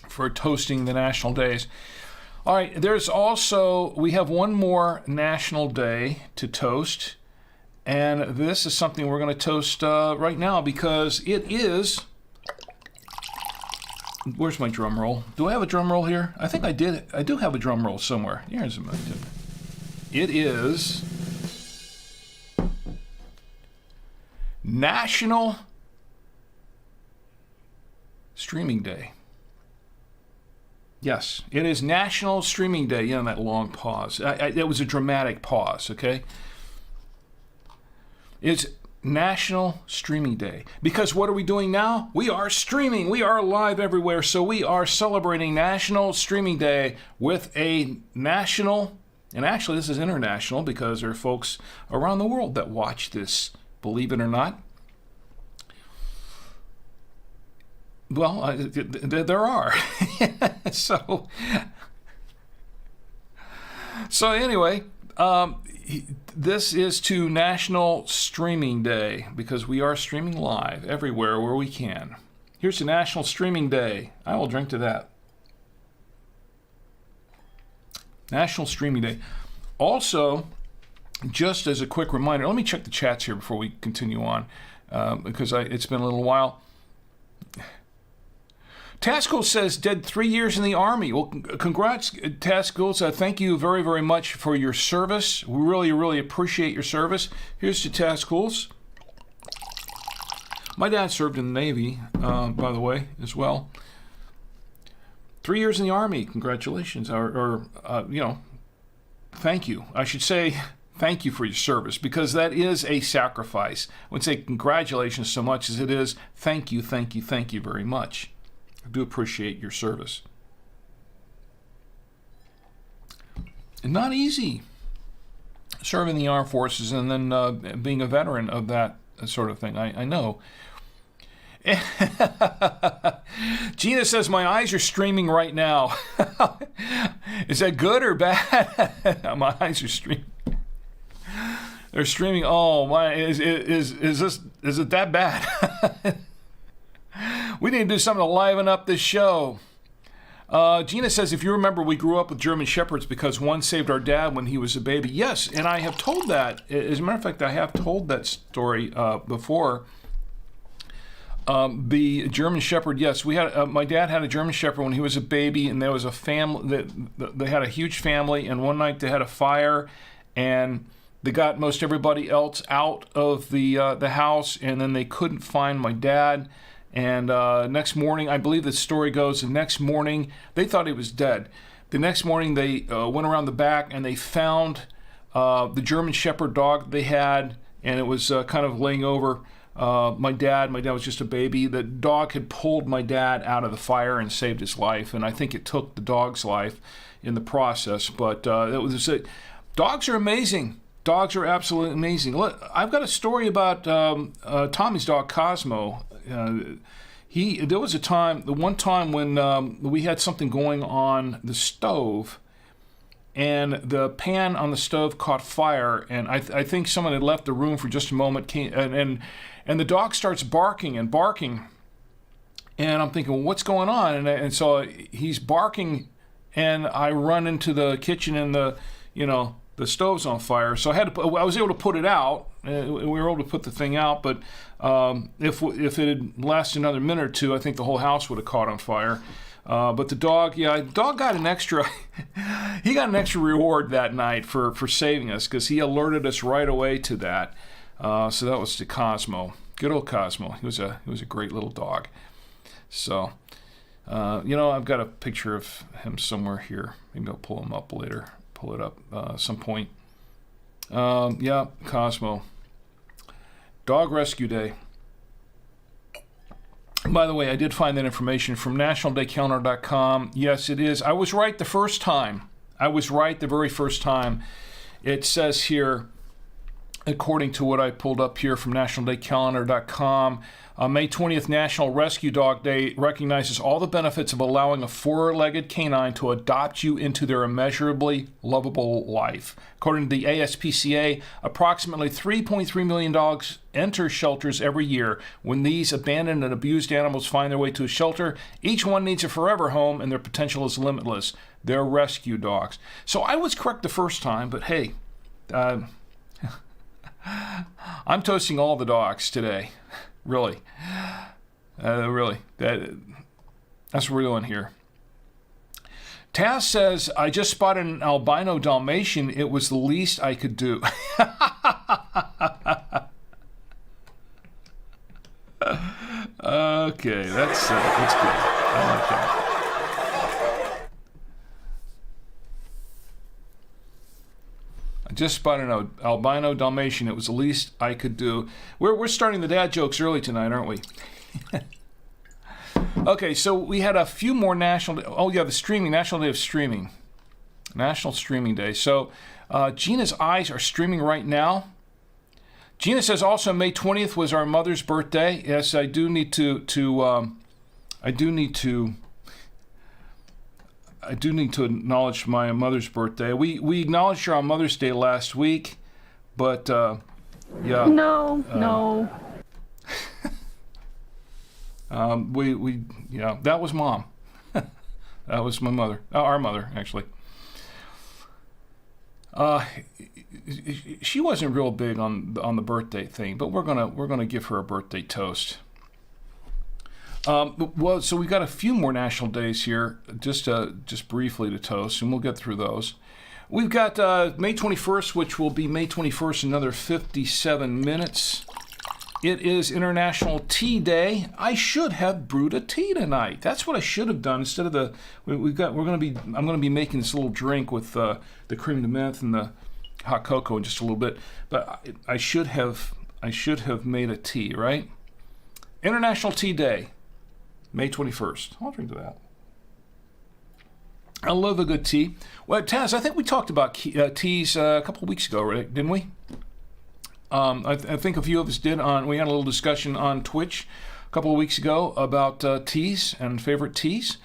S1: for toasting the national days. All right, we have one more national day to toast, and this is something we're going to toast right now because it is, where's my drum roll? Do I have a drum roll here? I think I did. I do have a drum roll somewhere. Here's a minute. It is National Streaming Day. Yes, it is National Streaming Day. Yeah, that long pause. That was a dramatic pause, okay? It's National Streaming Day. Because what are we doing now? We are streaming. We are live everywhere. So we are celebrating National Streaming Day with a national, and actually this is international because there are folks around the world that watch this, believe it or not. Well, there are. So, So anyway, this is to National Streaming Day because we are streaming live everywhere where we can. Here's to National Streaming Day. I will drink to that. National Streaming Day. Also, just as a quick reminder, let me check the chats here before we continue on because it's been a little while. Taskul says, did 3 years in the Army. Well, congrats, Taskul. Thank you very, very much for your service. We really, really appreciate your service. Here's to Taskul. My dad served in the Navy, by the way, as well. 3 years in the Army. Congratulations. Thank you. I should say thank you for your service because that is a sacrifice. I wouldn't say congratulations so much as it is thank you very much. I do appreciate your service. And not easy serving the armed forces and then being a veteran of that sort of thing. I know. Gina says, my eyes are streaming right now. Is that good or bad? My eyes are streaming. They're streaming. Oh, my. Is it that bad? We need to do something to liven up this show. Gina says, if you remember, we grew up with German Shepherds because one saved our dad when he was a baby. Yes, and I have told that. As a matter of fact, I have told that story before. The German Shepherd, yes, we had. My dad had a German Shepherd when he was a baby, and there was a family. They had a huge family, and one night they had a fire, and they got most everybody else out of the house, and then they couldn't find my dad. And next morning, I believe the story goes, the next morning, they thought he was dead. The next morning, they went around the back and they found the German Shepherd dog they had, and it was kind of laying over my dad. My dad was just a baby. The dog had pulled my dad out of the fire and saved his life, and I think it took the dog's life in the process. But dogs are amazing. Dogs are absolutely amazing. Look, I've got a story about Tommy's dog, Cosmo. There was the one time when we had something going on the stove, and the pan on the stove caught fire, and I think someone had left the room for just a moment, and the dog starts barking, and I'm thinking, well, what's going on? And so he's barking, and I run into the kitchen, and the stove's on fire. So I was able to put it out. We were able to put the thing out, but if it had lasted another minute or two, I think the whole house would have caught on fire. But the dog got an extra. He got an extra reward that night for saving us because he alerted us right away to that. So that was to Cosmo. Good old Cosmo. He was a great little dog. So, I've got a picture of him somewhere here. Maybe I'll pull him up later. Pull it up some point. Yeah, Cosmo. Dog Rescue Day. By the way, I did find that information from nationaldaycalendar.com. Yes, it is. I was right the first time. I was right the very first time. It says here, according to what I pulled up here from nationaldaycalendar.com, May 20th, National Rescue Dog Day recognizes all the benefits of allowing a four-legged canine to adopt you into their immeasurably lovable life. According to the ASPCA, approximately 3.3 million dogs enter shelters every year. When these abandoned and abused animals find their way to a shelter, each one needs a forever home, and their potential is limitless. They're rescue dogs. So I was correct the first time, but hey, I'm toasting all the dogs today. Really. Really. That's what we're doing here. Taz says, I just spotted an albino Dalmatian. It was the least I could do. Okay, that's good. I like that. I just spotted an albino Dalmatian. It was the least I could do. We're starting the dad jokes early tonight, aren't we? Okay, so we had a few more National Day of Streaming. National Streaming Day. So Gina's eyes are streaming right now. Gina says also May 20th was our mother's birthday. Yes, I do need to I do need to acknowledge my mother's birthday. We acknowledged her on Mother's Day last week, but yeah.
S2: No.
S1: We yeah, that was Mom. That was my mother. Our mother, actually. She wasn't real big on the birthday thing, but we're gonna give her a birthday toast. Well, so we've got a few more national days here, just briefly to toast, and we'll get through those. We've got May 21st, which will be May 21st, another 57 minutes. It is International Tea Day. I should have brewed a tea tonight. That's what I should have done instead of I'm gonna be making this little drink with the cream of mint and the hot cocoa in just a little bit. But I should have made a tea, right? International Tea Day, May 21st. I'll drink to that. I love a good tea. Well, Taz, I think we talked about teas a couple of weeks ago, right? Didn't we? I think a few of us did. We had a little discussion on Twitch a couple of weeks ago about teas and favorite teas.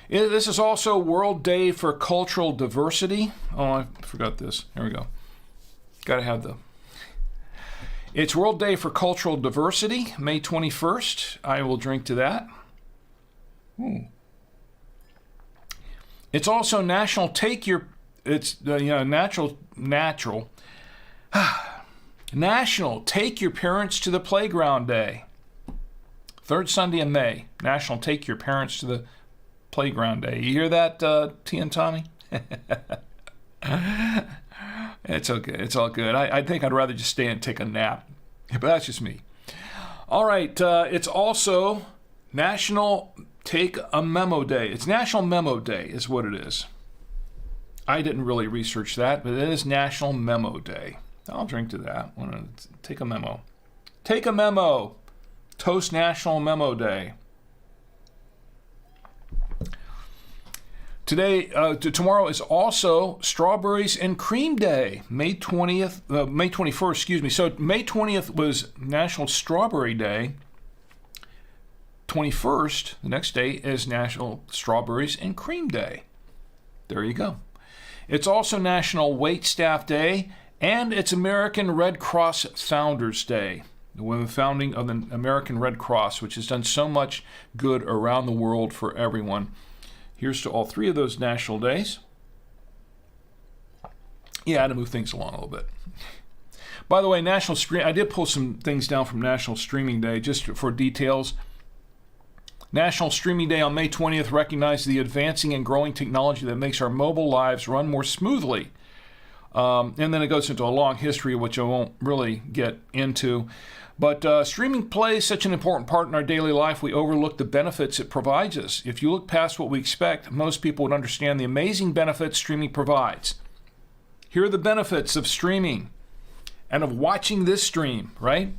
S1: This is also World Day for Cultural Diversity. Oh, I forgot this. Here we go. Got to have It's World Day for Cultural Diversity, May 21st. I will drink to that. It's also National Take Your Parents to the Playground Day. Third Sunday in May, National Take Your Parents to the Playground Day. You hear that, T and Tommy? It's okay. It's all good. I think I'd rather just stay and take a nap. But that's just me. All right. It's also National Take a Memo Day. It's National Memo Day is what it is. I didn't really research that, but it is National Memo Day. I'll drink to that. I want to take a memo. Take a memo. Toast National Memo Day. Tomorrow is also Strawberries and Cream Day, May 21st, excuse me. So May 20th was National Strawberry Day. 21st, the next day, is National Strawberries and Cream Day. There you go. It's also National Waitstaff Day, and it's American Red Cross Founders Day, the founding of the American Red Cross, which has done so much good around the world for everyone. Here's to all three of those national days. Yeah, I had to move things along a little bit. By the way, I did pull some things down from National Streaming Day just for details. National Streaming Day on May 20th recognized the advancing and growing technology that makes our mobile lives run more smoothly. And then it goes into a long history, which I won't really get into. But streaming plays such an important part in our daily life, we overlook the benefits it provides us. If you look past what we expect, most people would understand the amazing benefits streaming provides. Here are the benefits of streaming and of watching this stream, right?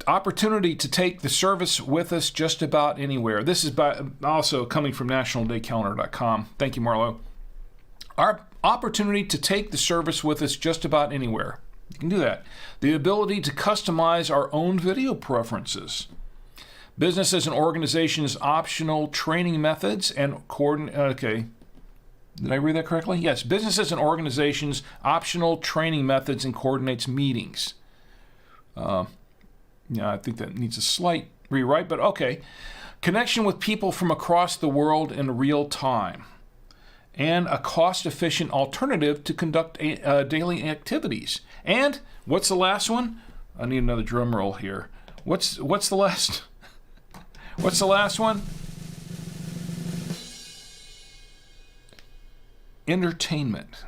S1: Opportunity to take the service with us just about anywhere. This is also coming from nationaldaycalendar.com. Thank you, Marlo. Our opportunity to take the service with us just about anywhere. You can do that. The ability to customize our own video preferences. Businesses and organizations' optional training methods and okay. Did I read that correctly? Yes. Businesses and organizations' optional training methods and coordinates meetings. Yeah, I think that needs a slight rewrite, but okay. Connection with people from across the world in real time. And a cost-efficient alternative to conduct daily activities. And what's the last one? I need another drum roll here. What's the last? What's the last one? Entertainment.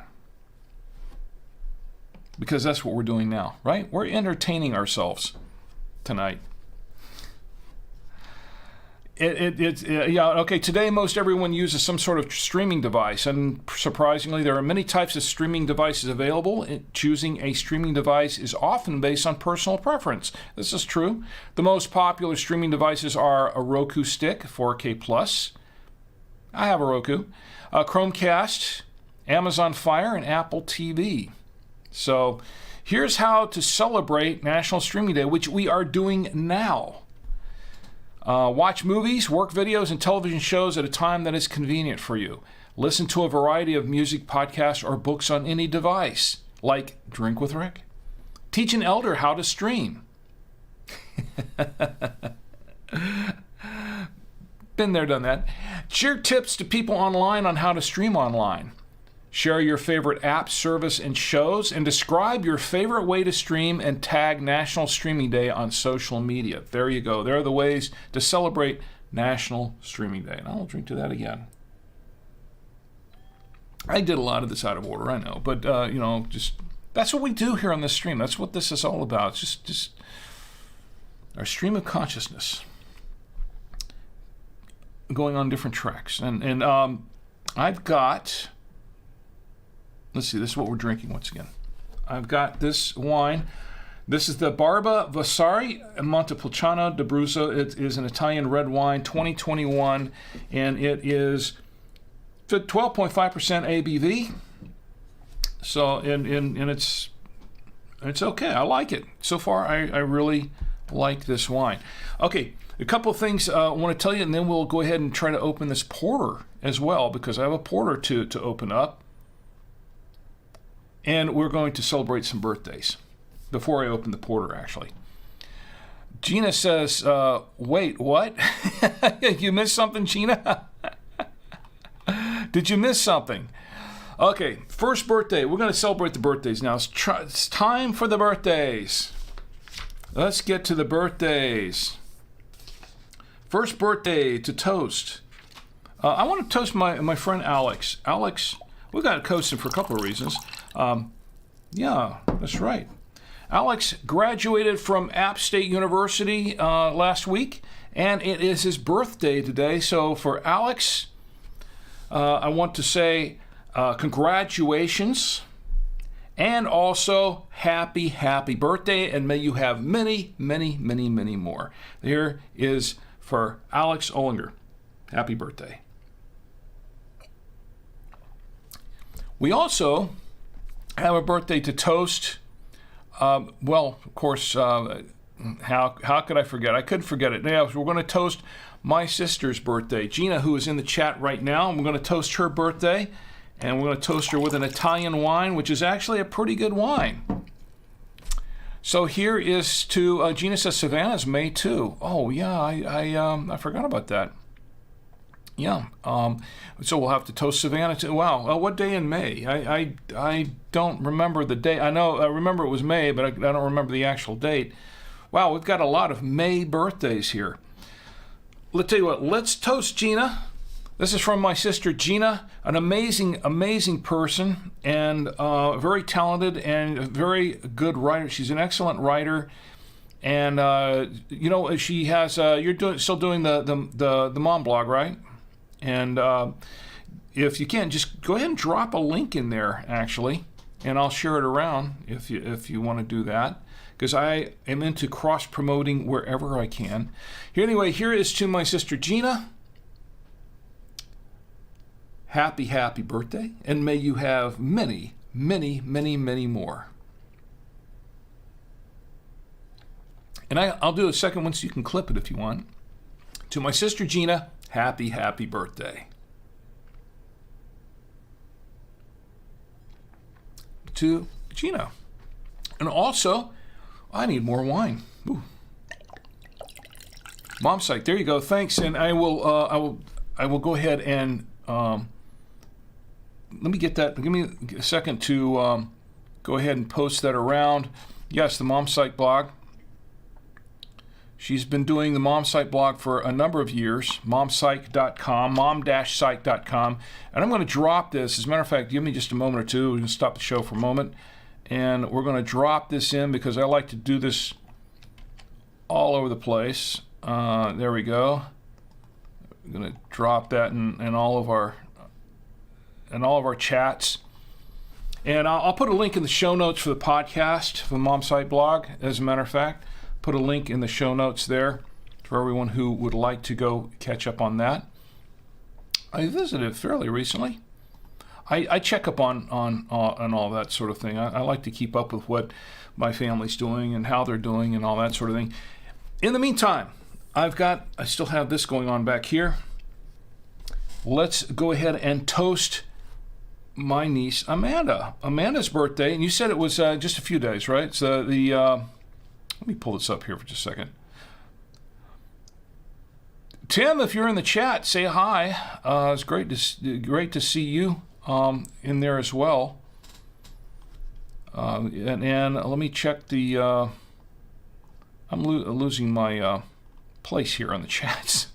S1: Because that's what we're doing now, right? We're entertaining ourselves tonight. Today most everyone uses some sort of streaming device, and surprisingly there are many types of streaming devices available. Choosing a streaming device is often based on personal preference. This is true. The most popular streaming devices are a Roku stick, 4K plus. I have a Roku. A Chromecast, Amazon Fire, and Apple TV. So here's how to celebrate National Streaming Day, which we are doing now. Watch movies, work videos, and television shows at a time that is convenient for you. Listen to a variety of music, podcasts, or books on any device, like Drink with Rick. Teach an elder how to stream. Been there, done that. Share tips to people online on how to stream online. Share your favorite app, service, and shows, and describe your favorite way to stream and tag National Streaming Day on social media. There you go. There are the ways to celebrate National Streaming Day. And I'll drink to that again. I did a lot of this out of order, I know, but just that's what we do here on this stream. That's what this is all about. It's just our stream of consciousness going on different tracks. And I've got, let's see, this is what we're drinking once again. I've got this wine. This is the Barba Montepulciano d'Abruzzo. It is an Italian red wine, 2021, and it is 12.5% ABV. So, and it's okay. I like it. So far, I really like this wine. Okay, a couple of things I want to tell you, and then we'll go ahead and try to open this porter as well, because I have a porter to open up. And we're going to celebrate some birthdays before I open the porter, actually. Gina says, wait, what? You missed something, Gina? Did you miss something? Okay, first birthday. We're going to celebrate the birthdays now. It's time for the birthdays. Let's get to the birthdays. First birthday to toast. I want to toast my friend Alex. Alex, we got to toast him for a couple of reasons. Yeah, that's right. Alex graduated from App State University last week, and it is his birthday today. So for Alex, I want to say congratulations, and also happy birthday, and may you have many, many, many, many more. Here is for Alex Ollinger. Happy birthday. We also have a birthday to toast. Well, of course, how could I forget? I couldn't forget it. Yeah, we're going to toast my sister's birthday, Gina, who is in the chat right now. We're going to toast her birthday, and we're going to toast her with an Italian wine, which is actually a pretty good wine. So here is to Gina says Savannah's May 2. Oh yeah, I forgot about that. Yeah. So we'll have to toast Savannah too. Wow. What day in May? I don't remember the date. I remember it was May, but I don't remember the actual date. Wow, we've got a lot of May birthdays here. Let's tell you what. Let's toast Gina. This is from my sister Gina, an amazing, amazing person, and very talented and a very good writer. She's an excellent writer, and she has. You're still doing the mom blog, right? And if you can, just go ahead and drop a link in there, actually, and I'll share it around if you want to do that, because I am into cross-promoting wherever I can. Anyway, here is to my sister Gina. Happy birthday, and may you have many, many, many, many more. And I'll do a second one so you can clip it if you want. To my sister Gina, happy birthday. To Gina. And also, I need more wine. Ooh. Mom's site, there you go. Thanks, and I will go ahead and let me get that. Give me a second to go ahead and post that around. Yes, the Mom Site blog. She's been doing the Mom Site blog for a number of years, momsite.com, mom-site.com. And I'm going to drop this. As a matter of fact, give me just a moment or two. We're going to stop the show for a moment. And we're going to drop this in because I like to do this all over the place. There we go. I'm going to drop that in all of our chats. And I'll put a link in the show notes for the podcast, for the Mom Site blog, as a matter of fact. Put a link in the show notes there for everyone who would like to go catch up on that. I visited fairly recently. I check up on all that sort of thing. I like to keep up with what my family's doing and how they're doing and all that sort of thing. In the meantime, I still have this going on back here. Let's go ahead and toast my niece Amanda. Amanda's birthday, and you said it was just a few days, right? So let me pull this up here for just a second. Tim, if you're in the chat, say hi. It's great to see you in there as well. And let me check the. I'm losing my place here on the chats.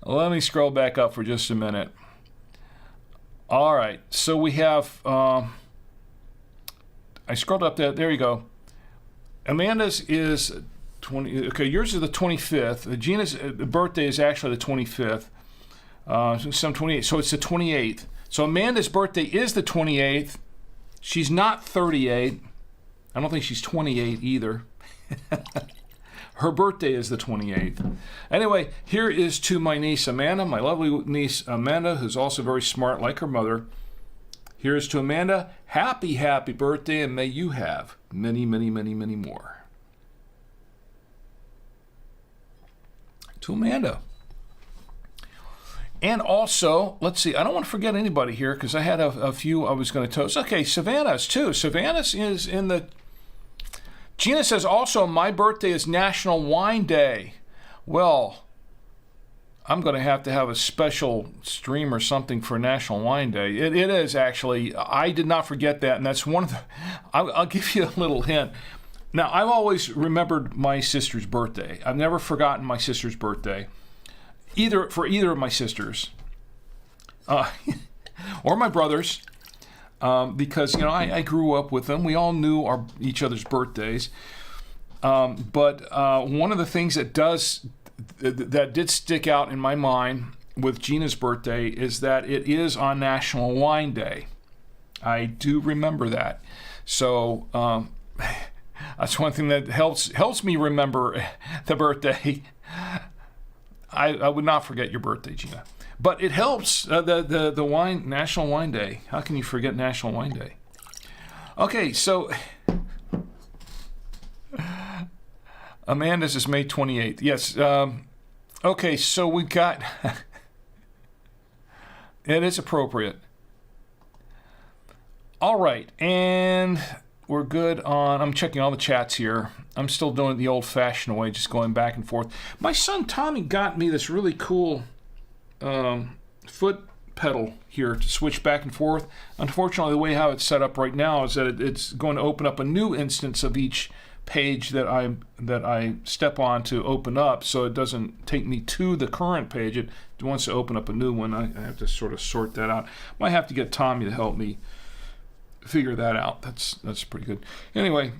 S1: Let me scroll back up for just a minute. All right, so we have. I scrolled up there. There you go. Amanda's is 20. Okay, yours is the 25th. Gina's birthday is actually the 25th. Some 28. So it's the 28th. So Amanda's birthday is the 28th. She's not 38. I don't think she's 28 either. Her birthday is the 28th. Anyway, here is to my niece Amanda, my lovely niece Amanda, who's also very smart like her mother. Here's to Amanda. Happy, happy birthday, and may you have many, many, many, many more. To Amanda. And also, let's see, I don't want to forget anybody here because I had a few I was going to toast. Okay, Savannah's too. Savannah's is in the... Gina says, also, my birthday is National Wine Day. Well, I'm going to have a special stream or something for National Wine Day. It is, actually. I did not forget that, and that's one of the... I'll give you a little hint. Now, I've always remembered my sister's birthday. I've never forgotten my sister's birthday. Either of my sisters. Or my brothers. Because, I grew up with them. We all knew each other's birthdays. But one of the things that did stick out in my mind with Gina's birthday is that it is on National Wine Day. I do remember that. So that's one thing that helps me remember the birthday. I would not forget your birthday, Gina. But it helps, the National Wine Day. How can you forget National Wine Day? Okay, so Amanda's is May 28th. Yes. Okay, so we got... It is appropriate. All right, and we're good on... I'm checking all the chats here. I'm still doing it the old-fashioned way, just going back and forth. My son Tommy got me this really cool... foot pedal here to switch back and forth. Unfortunately, the way how it's set up right now is that it's going to open up a new instance of each page that I step on to open up, so it doesn't take me to the current page. It wants to open up a new one. I have to sort of sort that out. Might have to get Tommy to help me figure that out. That's pretty good. Anyway,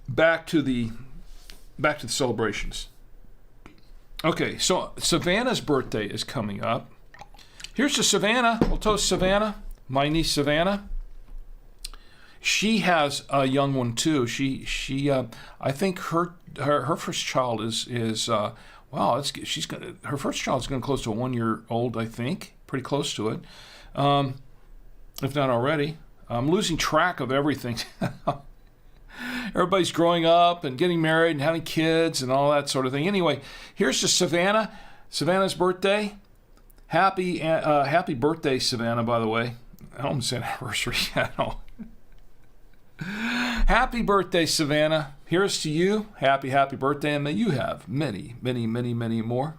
S1: back to the celebrations. Okay, so Savannah's birthday is coming up. Here's to Savannah. We'll toast Savannah, my niece Savannah. She has a young one too. She I think her first child is her first child is going close to 1 year old. I think pretty close to it, if not already. I'm losing track of everything. Everybody's growing up and getting married and having kids and all that sort of thing. Anyway, here's to Savannah. Savannah's birthday. Happy birthday, Savannah, by the way. I almost said anniversary. Happy birthday, Savannah. Here's to you. Happy birthday, and may you have many, many, many, many more.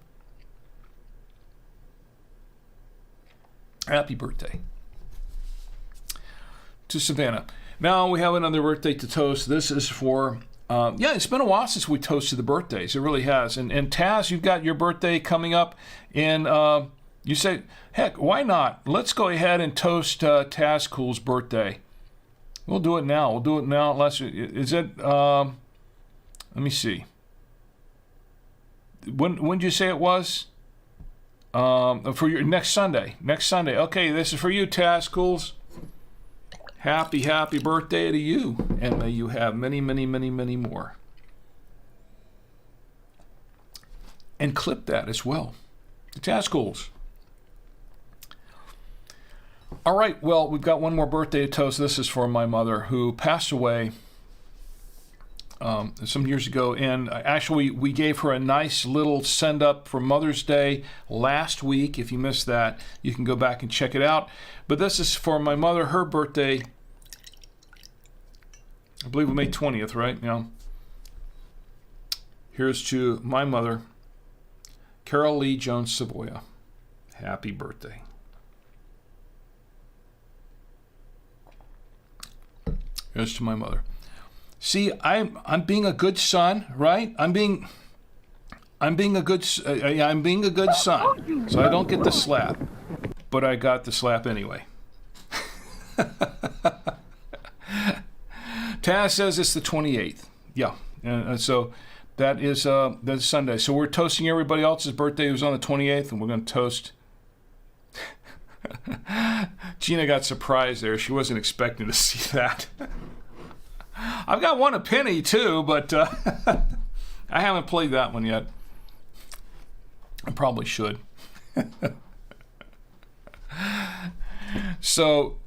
S1: Happy birthday to Savannah. Now we have another birthday to toast. This is for, it's been a while since we toasted the birthdays. It really has. And Taz, you've got your birthday coming up in, you say, heck, why not? Let's go ahead and toast Taz Cool's birthday. We'll do it now. Is it, let me see. When did you say it was? For your next Sunday. Okay, this is for you, Taz Cools. Happy birthday to you, and may you have many, many, many, many more. And clip that as well. The Taz Cools. All right, well, we've got one more birthday to toast. This is for my mother, who passed away some years ago, and actually we gave her a nice little send-up for Mother's Day last week. If you missed that, you can go back and check it out. But this is for my mother, her birthday, I believe May 20th, right? Yeah. Here's to my mother, Carol Lee Jones Savoya. Happy birthday. Here's to my mother. See, I'm being a good son, right? I'm being a good son, so I don't get the slap, but I got the slap anyway. Taz says it's the 28th. Yeah, and so that's Sunday. So we're toasting everybody else's birthday who's on the 28th, and we're going to toast. Gina got surprised there. She wasn't expecting to see that. I've got one a penny too, but I haven't played that one yet. I probably should. So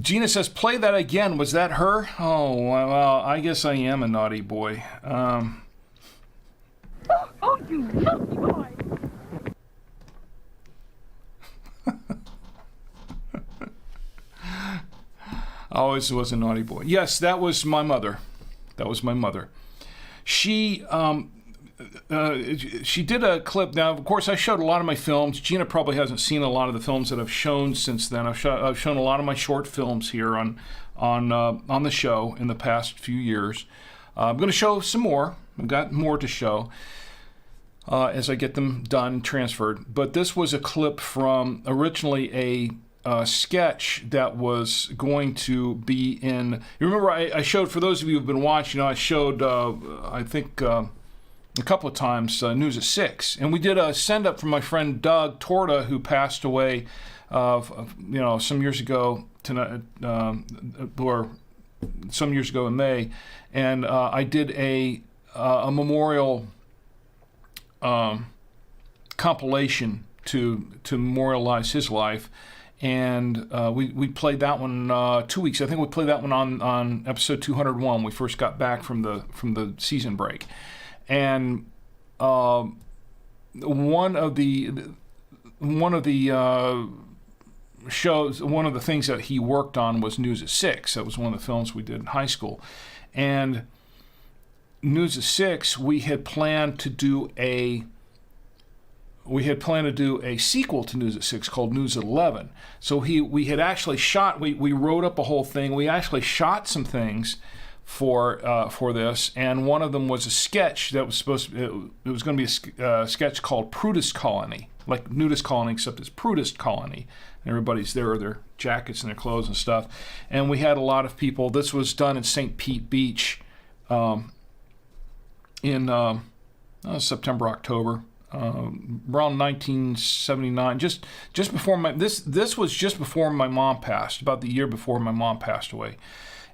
S1: Gina says, play that again. Was that her? Oh, well, I guess I am a naughty boy.
S2: Oh, you naughty boy!
S1: I always was a naughty boy. Yes, that was my mother. That was my mother. She did a clip. Now, of course, I showed a lot of my films. Gina probably hasn't seen a lot of the films that I've shown since then. I've shown a lot of my short films here on the show in the past few years. I'm going to show some more. I've got more to show as I get them done, transferred. But this was a clip from originally a sketch that was going to be in. You remember I showed, for those of you who've been watching, I showed I think a couple of times News at 6, and we did a send up from my friend Doug Torta, who passed away some years ago tonight, or some years ago in May, and I did a memorial compilation to memorialize his life. And we played that one 2 weeks. I think we played that one on episode 201 when we first got back from the season break. And one of the shows, one of the things that he worked on was News at 6. That was one of the films we did in high school. And News at 6, we had planned to do a sequel to News at 6 called News at 11. So we had actually shot, we wrote up a whole thing. We actually shot some things for this, and one of them was a sketch that was it was going to be a sketch called Prudist Colony, like Nudist Colony, except it's Prudist Colony. And everybody's there with their jackets and their clothes and stuff. And we had a lot of people. This was done in St. Pete Beach in September, October. Around 1979, just before this was just before my mom passed, about the year before my mom passed away,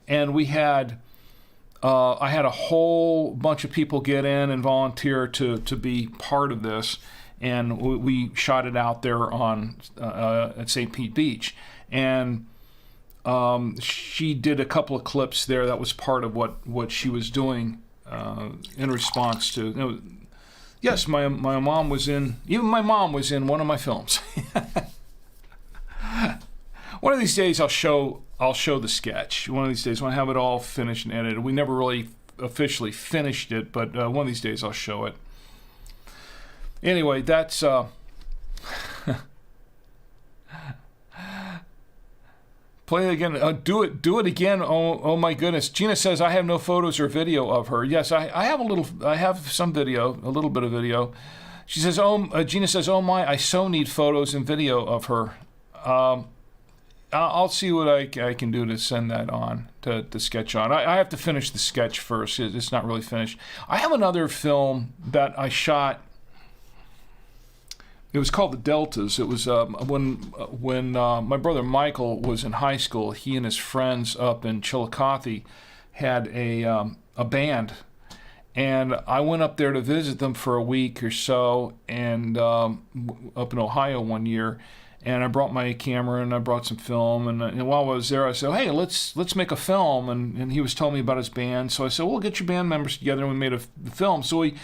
S1: and we had I had a whole bunch of people get in and volunteer to be part of this, and we shot it out there on at St. Pete Beach, and she did a couple of clips there. That was part of what she was doing in response to. Yes, my mom was in. Even my mom was in one of my films. One of these days, I'll show the sketch. One of these days, when I have it all finished and edited. We never really officially finished it, but one of these days, I'll show it. Anyway, that's. Play it again. Do it again. Oh my goodness. Gina says, I have no photos or video of her. Yes, I have some video, a little bit of video. She says, Gina says, oh my, I so need photos and video of her. I'll see what I can do to send that on, to sketch on. I have to finish the sketch first. It's not really finished. I have another film that I shot. It was called The Deltas. It was when my brother Michael was in high school. He and his friends up in Chillicothe had a band, and I went up there to visit them for a week or so, and up in Ohio one year, And I brought my camera and I brought some film. And while I was there, I said, hey, let's make a film. And he was telling me about his band. So I said, well, get your band members together. And we made a film. So I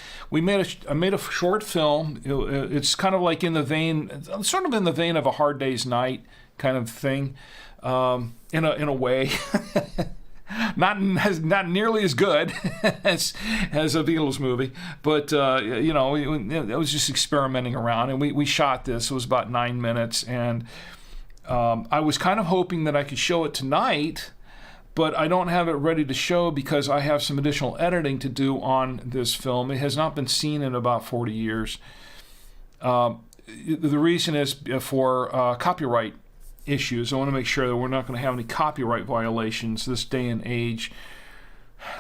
S1: made a short film. It's kind of like sort of in the vein of A Hard Day's Night kind of thing, in a way. Not nearly as good as a Beatles movie, but it was just experimenting around, and we shot this. It was about 9 minutes, and I was kind of hoping that I could show it tonight, but I don't have it ready to show because I have some additional editing to do on this film. It has not been seen in about 40 years. The reason is for copyright issues. I want to make sure that we're not going to have any copyright violations this day and age.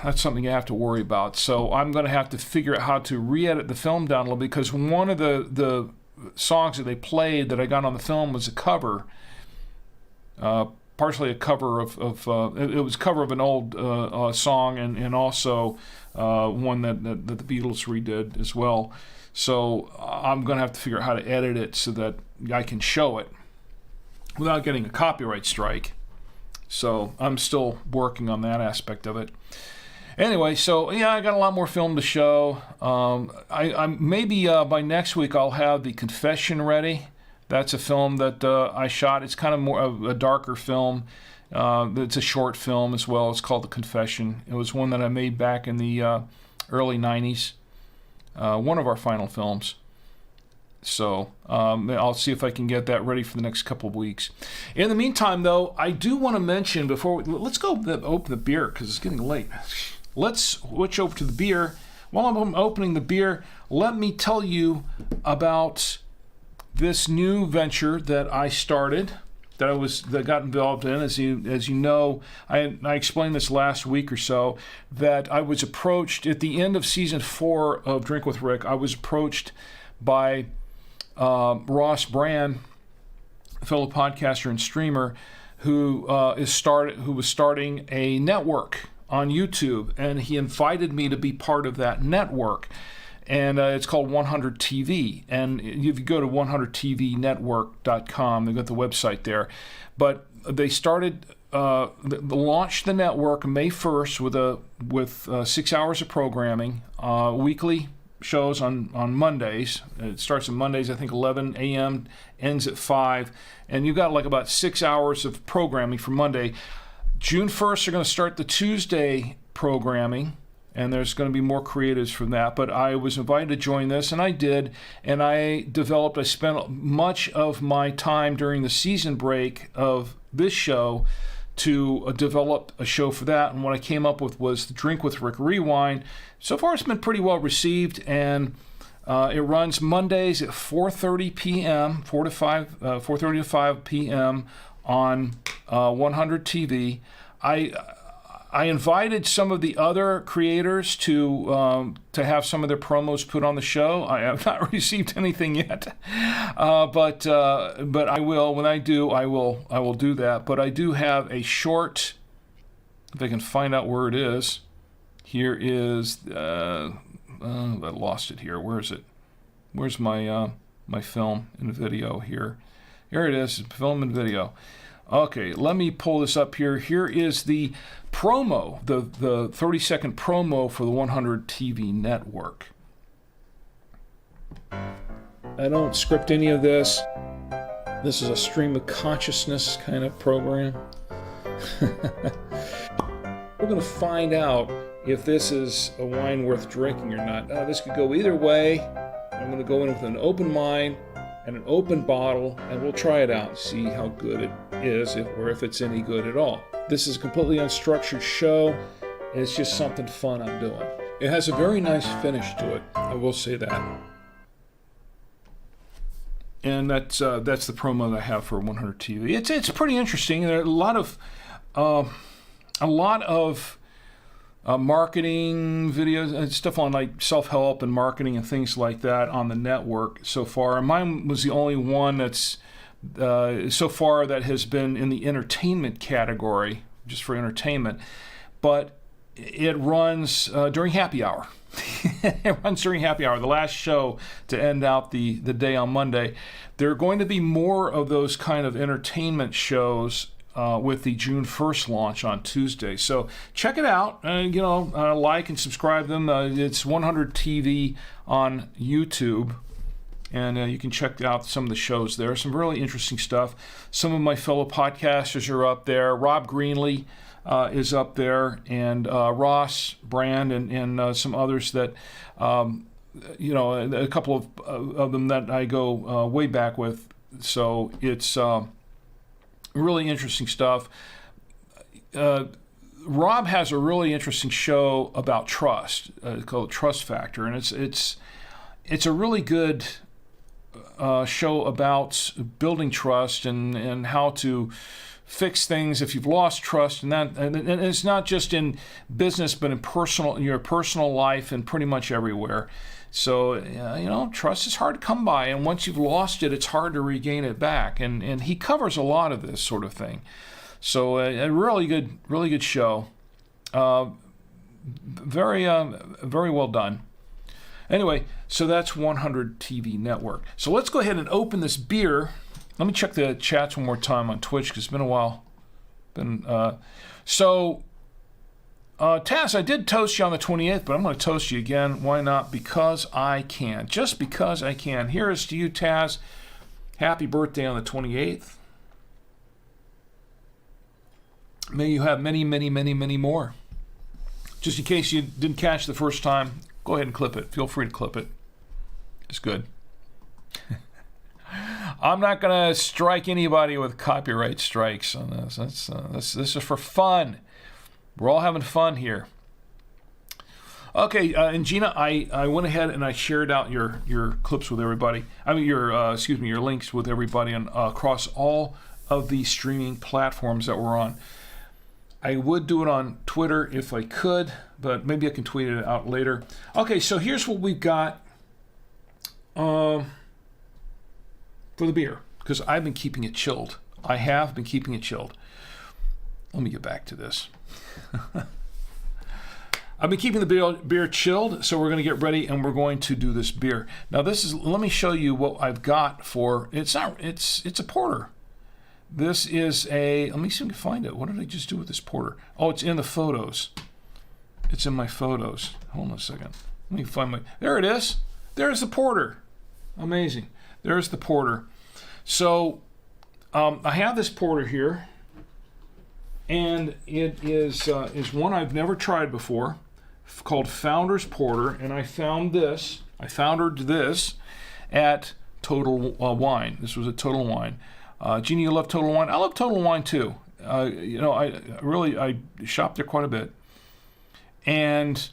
S1: That's something you have to worry about. So I'm going to have to figure out how to re-edit the film down a little, because one of the songs that they played that I got on the film was a cover, partially a cover of it was a cover of an old song, and also one that the Beatles redid as well. So I'm going to have to figure out how to edit it so that I can show it without getting a copyright strike. So I'm still working on that aspect of it. Anyway, so yeah, I got a lot more film to show. I maybe by next week I'll have The Confession ready. That's a film that I shot. It's kind of more of a darker film. It's a short film as well. It's called The Confession. It was one that I made back in the early 90s. One of our final films. So I'll see if I can get that ready for the next couple of weeks. In the meantime, though, I do want to mention let's go open the beer because it's getting late. Let's switch over to the beer. While I'm opening the beer, let me tell you about this new venture that I started, that got involved in. As you know, I explained this last week or so, that I was approached at the end of season 4 of Drink with Rick. I was approached by Ross Brand, a fellow podcaster and streamer, who was starting a network on YouTube, and he invited me to be part of that network. And it's called 100 TV. And if you go to 100tvnetwork.com, they've got the website there. But they launched the network May 1st with 6 hours of programming, weekly shows on Mondays. It starts on Mondays, I think 11 a.m., ends at 5. And you've got like about 6 hours of programming for Monday. June 1st, they're going to start the Tuesday programming, and there's going to be more creatives from that. But I was invited to join this, and I did. And I spent much of my time during the season break of this show to develop a show for that. And what I came up with was the Drink with Rick Rewind. So far, it's been pretty well received, and it runs Mondays at 4:30 p.m., 4:30 to 5 p.m. on 100 TV. I invited some of the other creators to have some of their promos put on the show. I have not received anything yet, but I will. When I do, I will do that. But I do have a short. If I can find out where it is. Here is. I lost it here. Where is it? Where's my my film and video here? Here it is. Film and video. Okay, let me pull this up here. Here is the promo, the 30-second promo for the 100 TV network. I don't script any of this. This is a stream of consciousness kind of program. We're going to find out if this is a wine worth drinking or not. This could go either way. I'm going to go in with an open mind and an open bottle, and we'll try it out, see how good it is, or if it's any good at all. This is a completely unstructured show, and it's just something fun I'm doing. It has a very nice finish to it, I will say that. And that's the promo that I have for 100 TV. It's pretty interesting. There are a lot of marketing videos and stuff on like self-help and marketing and things like that on the network so far. And mine was the only one that's so far that has been in the entertainment category, just for entertainment. But it runs during happy hour. It runs during happy hour, the last show to end out the day on Monday. There are going to be more of those kind of entertainment shows with the June 1st launch on Tuesday. So check it out. Like and subscribe them. It's 100 TV on YouTube. And you can check out some of the shows there. Some really interesting stuff. Some of my fellow podcasters are up there. Rob Greenlee is up there, and Ross Brand, and some others that, a couple of them that I go way back with. So it's really interesting stuff. Rob has a really interesting show about trust called Trust Factor, and it's a really good show about building trust and how to fix things if you've lost trust, and it's not just in business but in your personal life and pretty much everywhere. So trust is hard to come by, and once you've lost it, it's hard to regain it back. And he covers a lot of this sort of thing. So a really good show. Very well done. Anyway, so that's 100 TV Network. So let's go ahead and open this beer. Let me check the chats one more time on Twitch because it's been a while. Taz, I did toast you on the 28th, but I'm going to toast you again. Why not? Because I can. Just because I can. Here is to you, Taz. Happy birthday on the 28th. May you have many, many, many, many more. Just in case you didn't catch the first time, go ahead and clip it. Feel free to clip it. It's good. I'm not going to strike anybody with copyright strikes on this. This is for fun. We're all having fun here. Okay, and Gina, I went ahead and I shared out your clips with everybody. Your links with everybody across all of the streaming platforms that we're on. I would do it on Twitter if I could, but maybe I can tweet it out later. Okay, so here's what we've got for the beer, because I've been keeping it chilled. I have been keeping it chilled. Let me get back to this. I've been keeping the beer chilled, so we're going to get ready and we're going to do this beer. Now let me show you what I've got for, it's a porter. This is let me see if I can find it. What did I just do with this porter? Oh, it's in the photos. It's in my photos. Hold on a second. Let me find there it is. There's the porter. Amazing. There's the porter. So I have this porter here, and it is one I've never tried before, called Founder's Porter, and I foundered this at Total Wine. This was a Total Wine. Jeannie, you love Total Wine? I love Total Wine too. I shop there quite a bit. And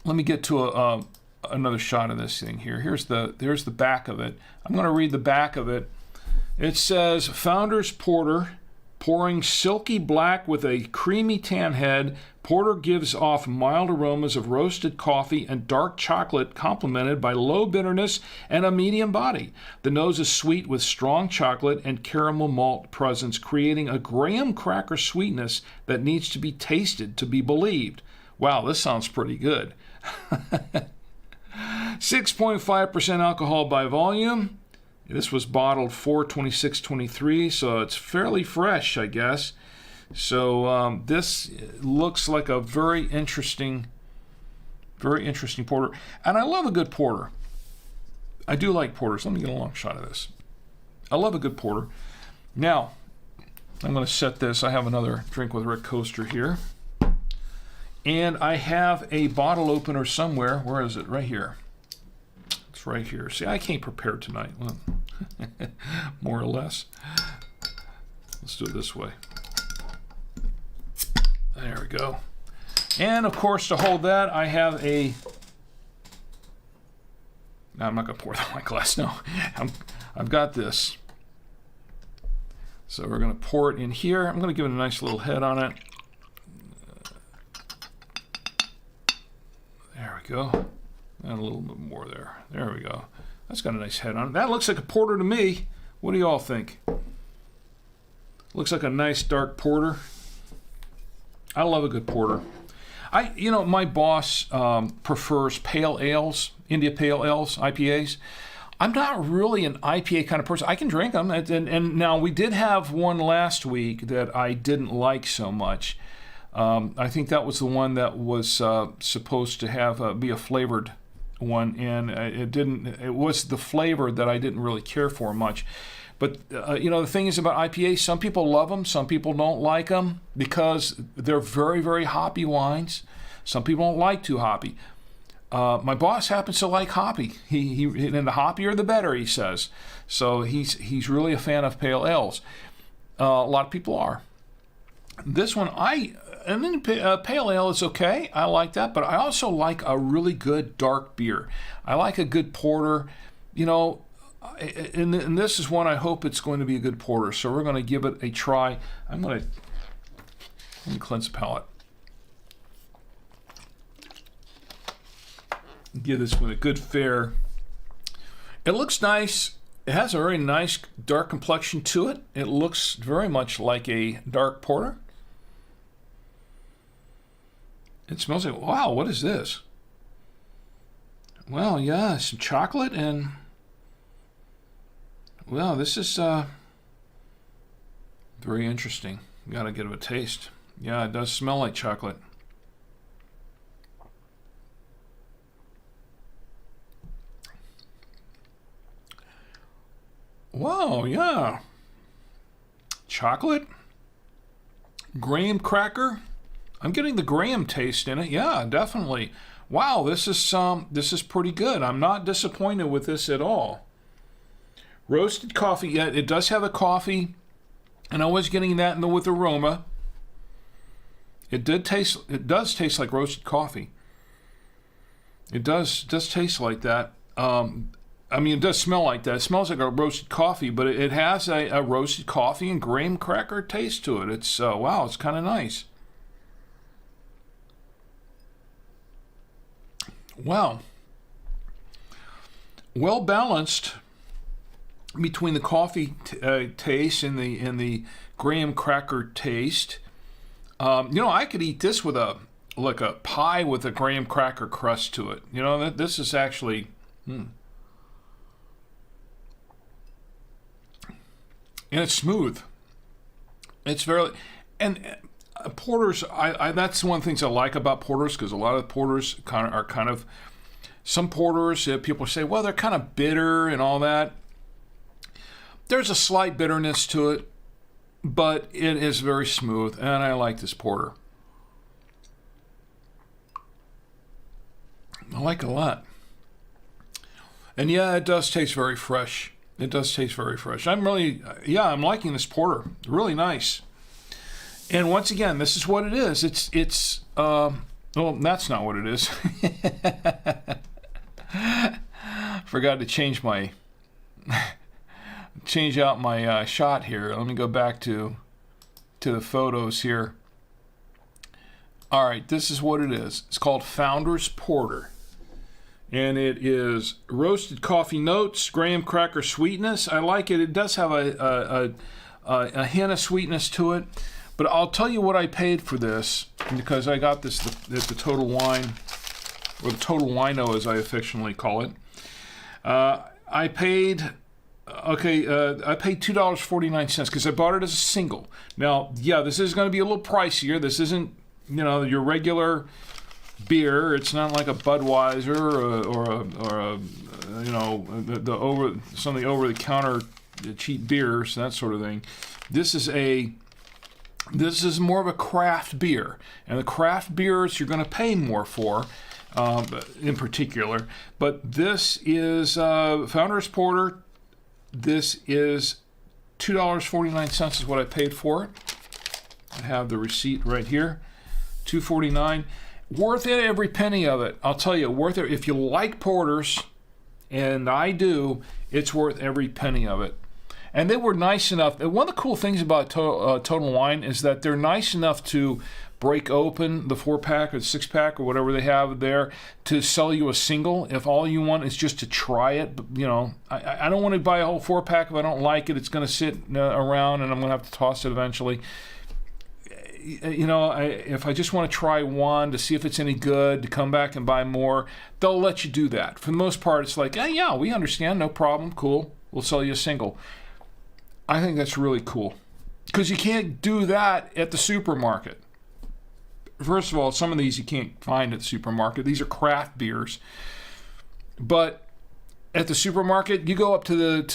S1: let me get to another shot of this thing here. Here's the back of it. I'm going to read the back of it. It says, Founder's Porter, pouring silky black with a creamy tan head. Porter gives off mild aromas of roasted coffee and dark chocolate, complemented by low bitterness and a medium body. The nose is sweet with strong chocolate and caramel malt presence, creating a graham cracker sweetness that needs to be tasted to be believed. Wow, this sounds pretty good. 6.5% alcohol by volume. This was bottled 4/26/23, so it's fairly fresh, I guess. So this looks like a very interesting porter. And I love a good porter. I do like porters. Let me get a long shot of this. I love a good porter. Now, I'm going to set this. I have another Drink with Rick coaster here. And I have a bottle opener somewhere. Where is it? Right here. It's right here. See, I can't prepare tonight. More or less. Let's do it this way. There we go. And of course, to hold that, I have a... No, I'm not going to pour that in my glass. No, I've got this. So we're going to pour it in here. I'm going to give it a nice little head on it. There we go. And a little bit more there. There we go. That's got a nice head on it. That looks like a porter to me. What do you all think? Looks like a nice dark porter. I love a good porter. My boss prefers pale ales, India pale ales, IPAs. I'm not really an IPA kind of person. I can drink them, and now we did have one last week that I didn't like so much. I think that was the one that was supposed to have be a flavored one, and it didn't. It was the flavor that I didn't really care for much. But the thing is about IPAs, some people love them, some people don't like them because they're very, very hoppy wines. Some people don't like too hoppy. My boss happens to like hoppy. He and the hoppier the better, he says. So he's really a fan of pale ales. A lot of people are. This one, pale ale is okay. I like that, but I also like a really good dark beer. I like a good porter. And this is one I hope it's going to be a good porter. So we're going to give it a try. Let me cleanse the palate. Give this one a good fare. It looks nice. It has a very nice dark complexion to it. It looks very much like a dark porter. It smells like, wow, what is this? Well, yeah, some chocolate and, well, this is very interesting. Gotta give it a taste. Yeah, it does smell like chocolate. Wow, yeah. Chocolate, graham cracker. I'm getting the graham taste in it. Yeah, definitely. Wow, this is pretty good. I'm not disappointed with this at all. Roasted coffee. Yeah, it does have a coffee, and I was getting that with aroma. It does taste like roasted coffee. It does taste like that. It does smell like that. It smells like a roasted coffee, but it has a roasted coffee and graham cracker taste to it. It's wow, it's kind of nice. Wow. Well balanced between the coffee taste and the graham cracker taste. I could eat this with a pie with a graham cracker crust to it. This is actually. And it's smooth. It's very, and porters. That's one of the things I like about porters, because a lot of porters are kind of some porters. People say, well, they're kind of bitter and all that. There's a slight bitterness to it, but it is very smooth, and I like this porter. I like it a lot. And yeah, it does taste very fresh. It does taste very fresh. I'm liking this porter. Really nice. And once again, this is what it is. Well, that's not what it is. Forgot to change out my shot here. Let me go back to the photos here. All right, this is what it is. It's called Founder's Porter. And it is roasted coffee notes, graham cracker sweetness. I like it. It does have a hint of sweetness to it. But I'll tell you what I paid for this, because I got this at the Total Wine, or the Total Wino as I affectionately call it. I paid $2.49 because I bought it as a single. Now, yeah, this is going to be a little pricier. This isn't, your regular beer. It's not like a Budweiser or some of the over-the-counter cheap beers, that sort of thing. This is more of a craft beer, and the craft beers you're going to pay more for, in particular. But this is Founder's Porter. This is $2.49 is what I paid for it. I have the receipt right here. $2.49. Worth it, every penny of it. I'll tell you, worth it. If you like porters, and I do, it's worth every penny of it. And they were nice enough. One of the cool things about Total Wine is that they're nice enough to break open the 4-pack or the 6-pack or whatever they have there to sell you a single. If all you want is just to try it, I don't want to buy a whole 4-pack if I don't like it. It's going to sit around and I'm going to have to toss it eventually. if I just want to try one to see if it's any good, to come back and buy more, they'll let you do that. For the most part, it's like, yeah, we understand, no problem, cool, we'll sell you a single. I think that's really cool, because you can't do that at the supermarket. First of all, some of these you can't find at the supermarket. These are craft beers. But at the supermarket, you go up to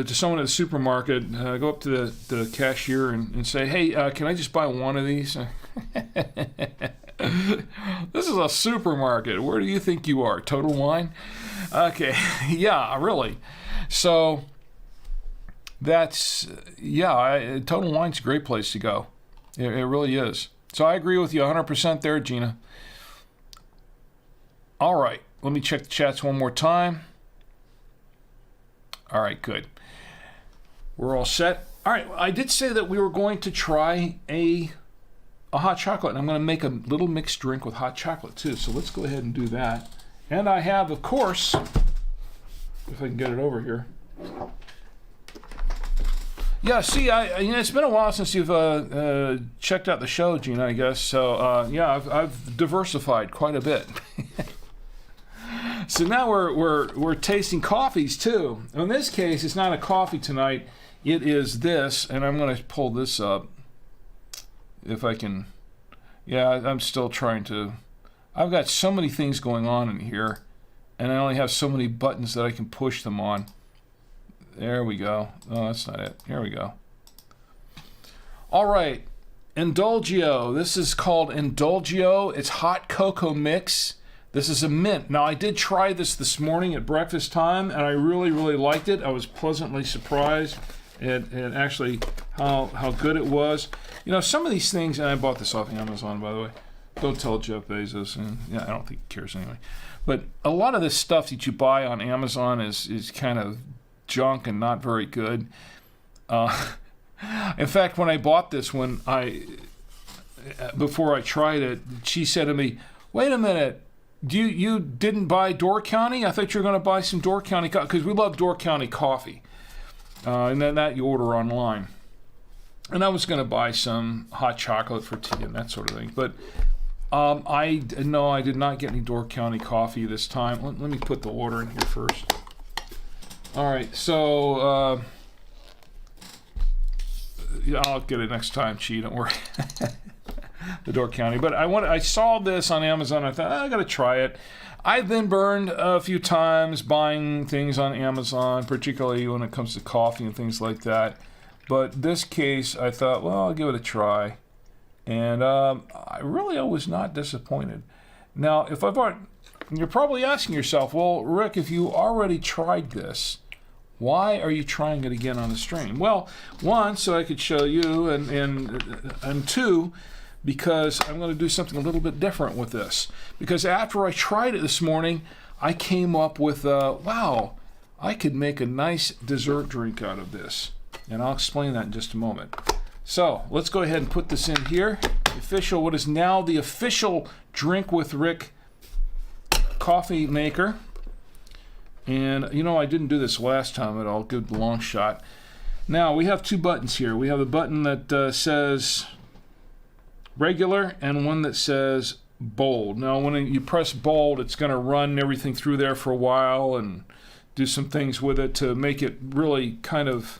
S1: someone at the supermarket, go up to the cashier and say, hey, can I just buy one of these? This is a supermarket. Where do you think you are? Total Wine? Okay, yeah, really. So that's, Total Wine's a great place to go. It really is. So I agree with you 100% there, Gina. All right, let me check the chats one more time. All right, good. We're all set. All right, I did say that we were going to try a hot chocolate, and I'm going to make a little mixed drink with hot chocolate too. So let's go ahead and do that. And I have, of course, if I can get it over here. Yeah, see, it's been a while since you've checked out the show, Gina, I guess. So, I've diversified quite a bit. So now we're tasting coffees too. In this case, it's not a coffee tonight. It is this, and I'm going to pull this up if I can. Yeah, I'm still trying to. I've got so many things going on in here, and I only have so many buttons that I can push them on. There we go. Oh, that's not it. Here we go. All right. Indulgio. This is called Indulgio. It's hot cocoa mix. This is a mint. Now, I did try this morning at breakfast time, and I really, really liked it. I was pleasantly surprised at actually how good it was. Some of these things, and I bought this off Amazon, by the way. Don't tell Jeff Bezos. And, I don't think he cares anyway. But a lot of this stuff that you buy on Amazon is kind of junk and not very good. In fact, when I bought this one, before I tried it, she said to me, wait a minute, you didn't buy Door County? I thought you were going to buy some Door County coffee, because we love Door County coffee. And then that you order online. And I was going to buy some hot chocolate for tea and that sort of thing. But I did not get any Door County coffee this time. Let me put the order in here first. All right, so I'll get it next time, Chi. Don't worry. The Door County, but I saw this on Amazon. I thought I got to try it. I've been burned a few times buying things on Amazon, particularly when it comes to coffee and things like that. But this case, I thought, well, I'll give it a try, and I was not disappointed. Now, you're probably asking yourself, well, Rick, if you already tried this, why are you trying it again on the stream? Well, one, so I could show you, and two, because I'm going to do something a little bit different with this. Because after I tried it this morning, I came up with, wow, I could make a nice dessert drink out of this. And I'll explain that in just a moment. So let's go ahead and put this in here. What is now the official Drink with Rick coffee maker. And I didn't do this last time at all. Good long shot. Now we have two buttons here. We have a button that says regular and one that says bold. Now when you press bold, it's going to run everything through there for a while and do some things with it to make it really kind of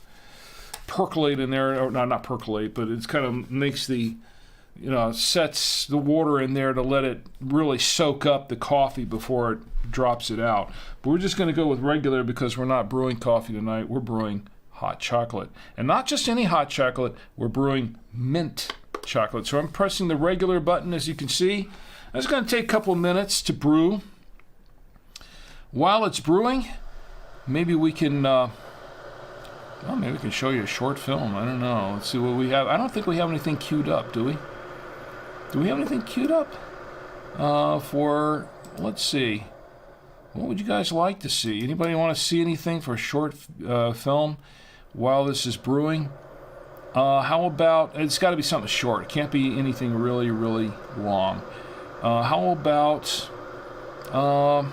S1: percolate in there. Or not percolate, but it's kind of makes sets the water in there to let it really soak up the coffee before it drops it out. But we're just going to go with regular because we're not brewing coffee tonight. We're brewing hot chocolate. And not just any hot chocolate, we're brewing mint chocolate. So I'm pressing the regular button, as you can see. It's going to take a couple of minutes to brew. While it's brewing, maybe we can maybe we can show you a short film. I don't know. Let's see what we have. I don't think we have anything queued up, do we? Do we have anything queued up? Let's see. What would you guys like to see? Anybody want to see anything for a short film while this is brewing? How about, it's got to be something short. It can't be anything really, really long. How about, I'm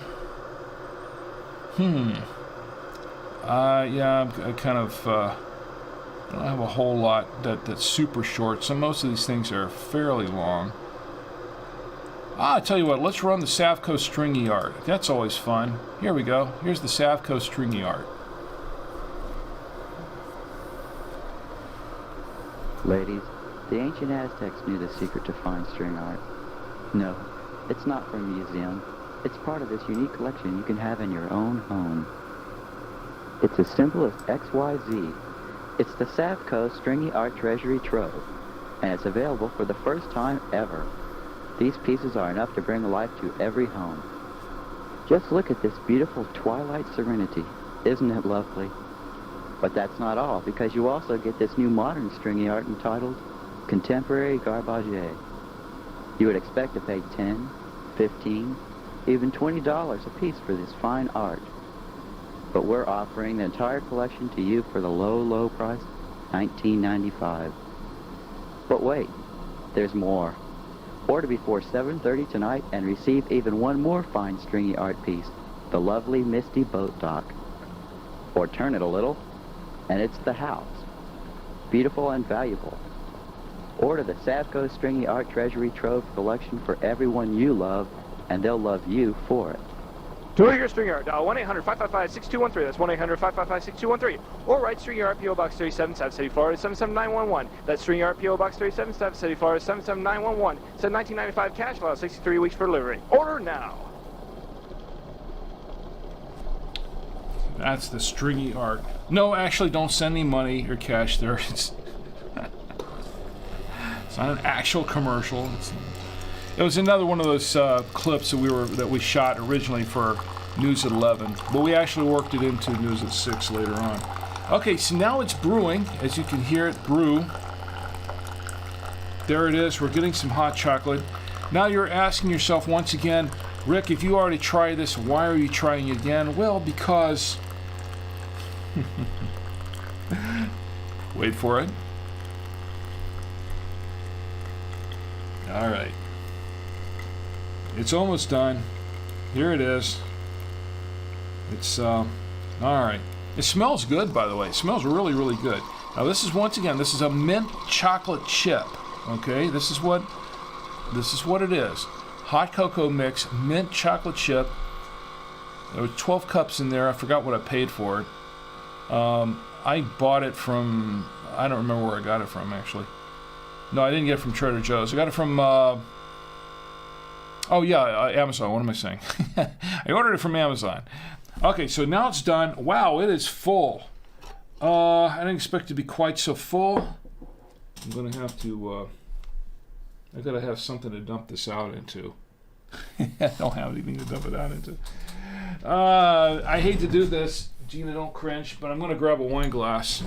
S1: kind of I don't have a whole lot that's super short. So most of these things are fairly long. I tell you what, let's run the Savco stringy art. That's always fun. Here we go. Here's the Savco stringy art.
S2: Ladies, the ancient Aztecs knew the secret to fine string art. No, it's not from a museum. It's part of this unique collection you can have in your own home. It's as simple as XYZ. It's the Savco Stringy Art Treasury Trove, and it's available for the first time ever. These pieces are enough to bring life to every home. Just look at this beautiful twilight serenity. Isn't it lovely? But that's not all, because you also get this new modern stringy art entitled Contemporary Garbage. You would expect to pay $10, $15, even $20 a piece for this fine art. But we're offering the entire collection to you for the low, low price, $19.95. But wait, there's more. Order before 7:30 tonight and receive even one more fine stringy art piece, the lovely Misty Boat Dock. Or turn it a little, and it's the house. Beautiful and valuable. Order the Savco Stringy Art Treasury Trove collection for everyone you love, and they'll love you for it.
S3: To order your stringy art, dial 1-800-555-6213. That's 1-800-555-6213. Or write Stringy Art, P.O. Box 37, Sav City, Florida 77911. That's Stringy Art, P.O. Box 37, Sav City, Florida 77911. Said $19.95 cash, allows 63 weeks for delivery. Order now.
S1: That's the stringy art. No, actually, don't send me money or cash there. It's not an actual commercial. It was another one of those clips that we shot originally for News at 11, but we actually worked it into News at 6 later on. Okay, so now it's brewing. As you can hear it brew. There it is. We're getting some hot chocolate. Now you're asking yourself once again, Rick, if you already tried this, why are you trying it again? Well, because... Wait for it. All right. It's almost done. Here it is. It's, all right. It smells good, by the way. It smells really, really good. Now, this is, once again, this is a mint chocolate chip. Okay? This is what it is. Hot cocoa mix, mint chocolate chip. There were 12 cups in there. I forgot what I paid for it. I bought it from, I don't remember where I got it from, actually. No, I didn't get it from Trader Joe's. I got it from, Amazon. What am I saying? I ordered it from Amazon. Okay, so now it's done. Wow, it is full. I didn't expect it to be quite so full. I'm going to have to, I got to have something to dump this out into. I don't have anything to dump it out into. I hate to do this. Gina, don't cringe, but I'm going to grab a wine glass.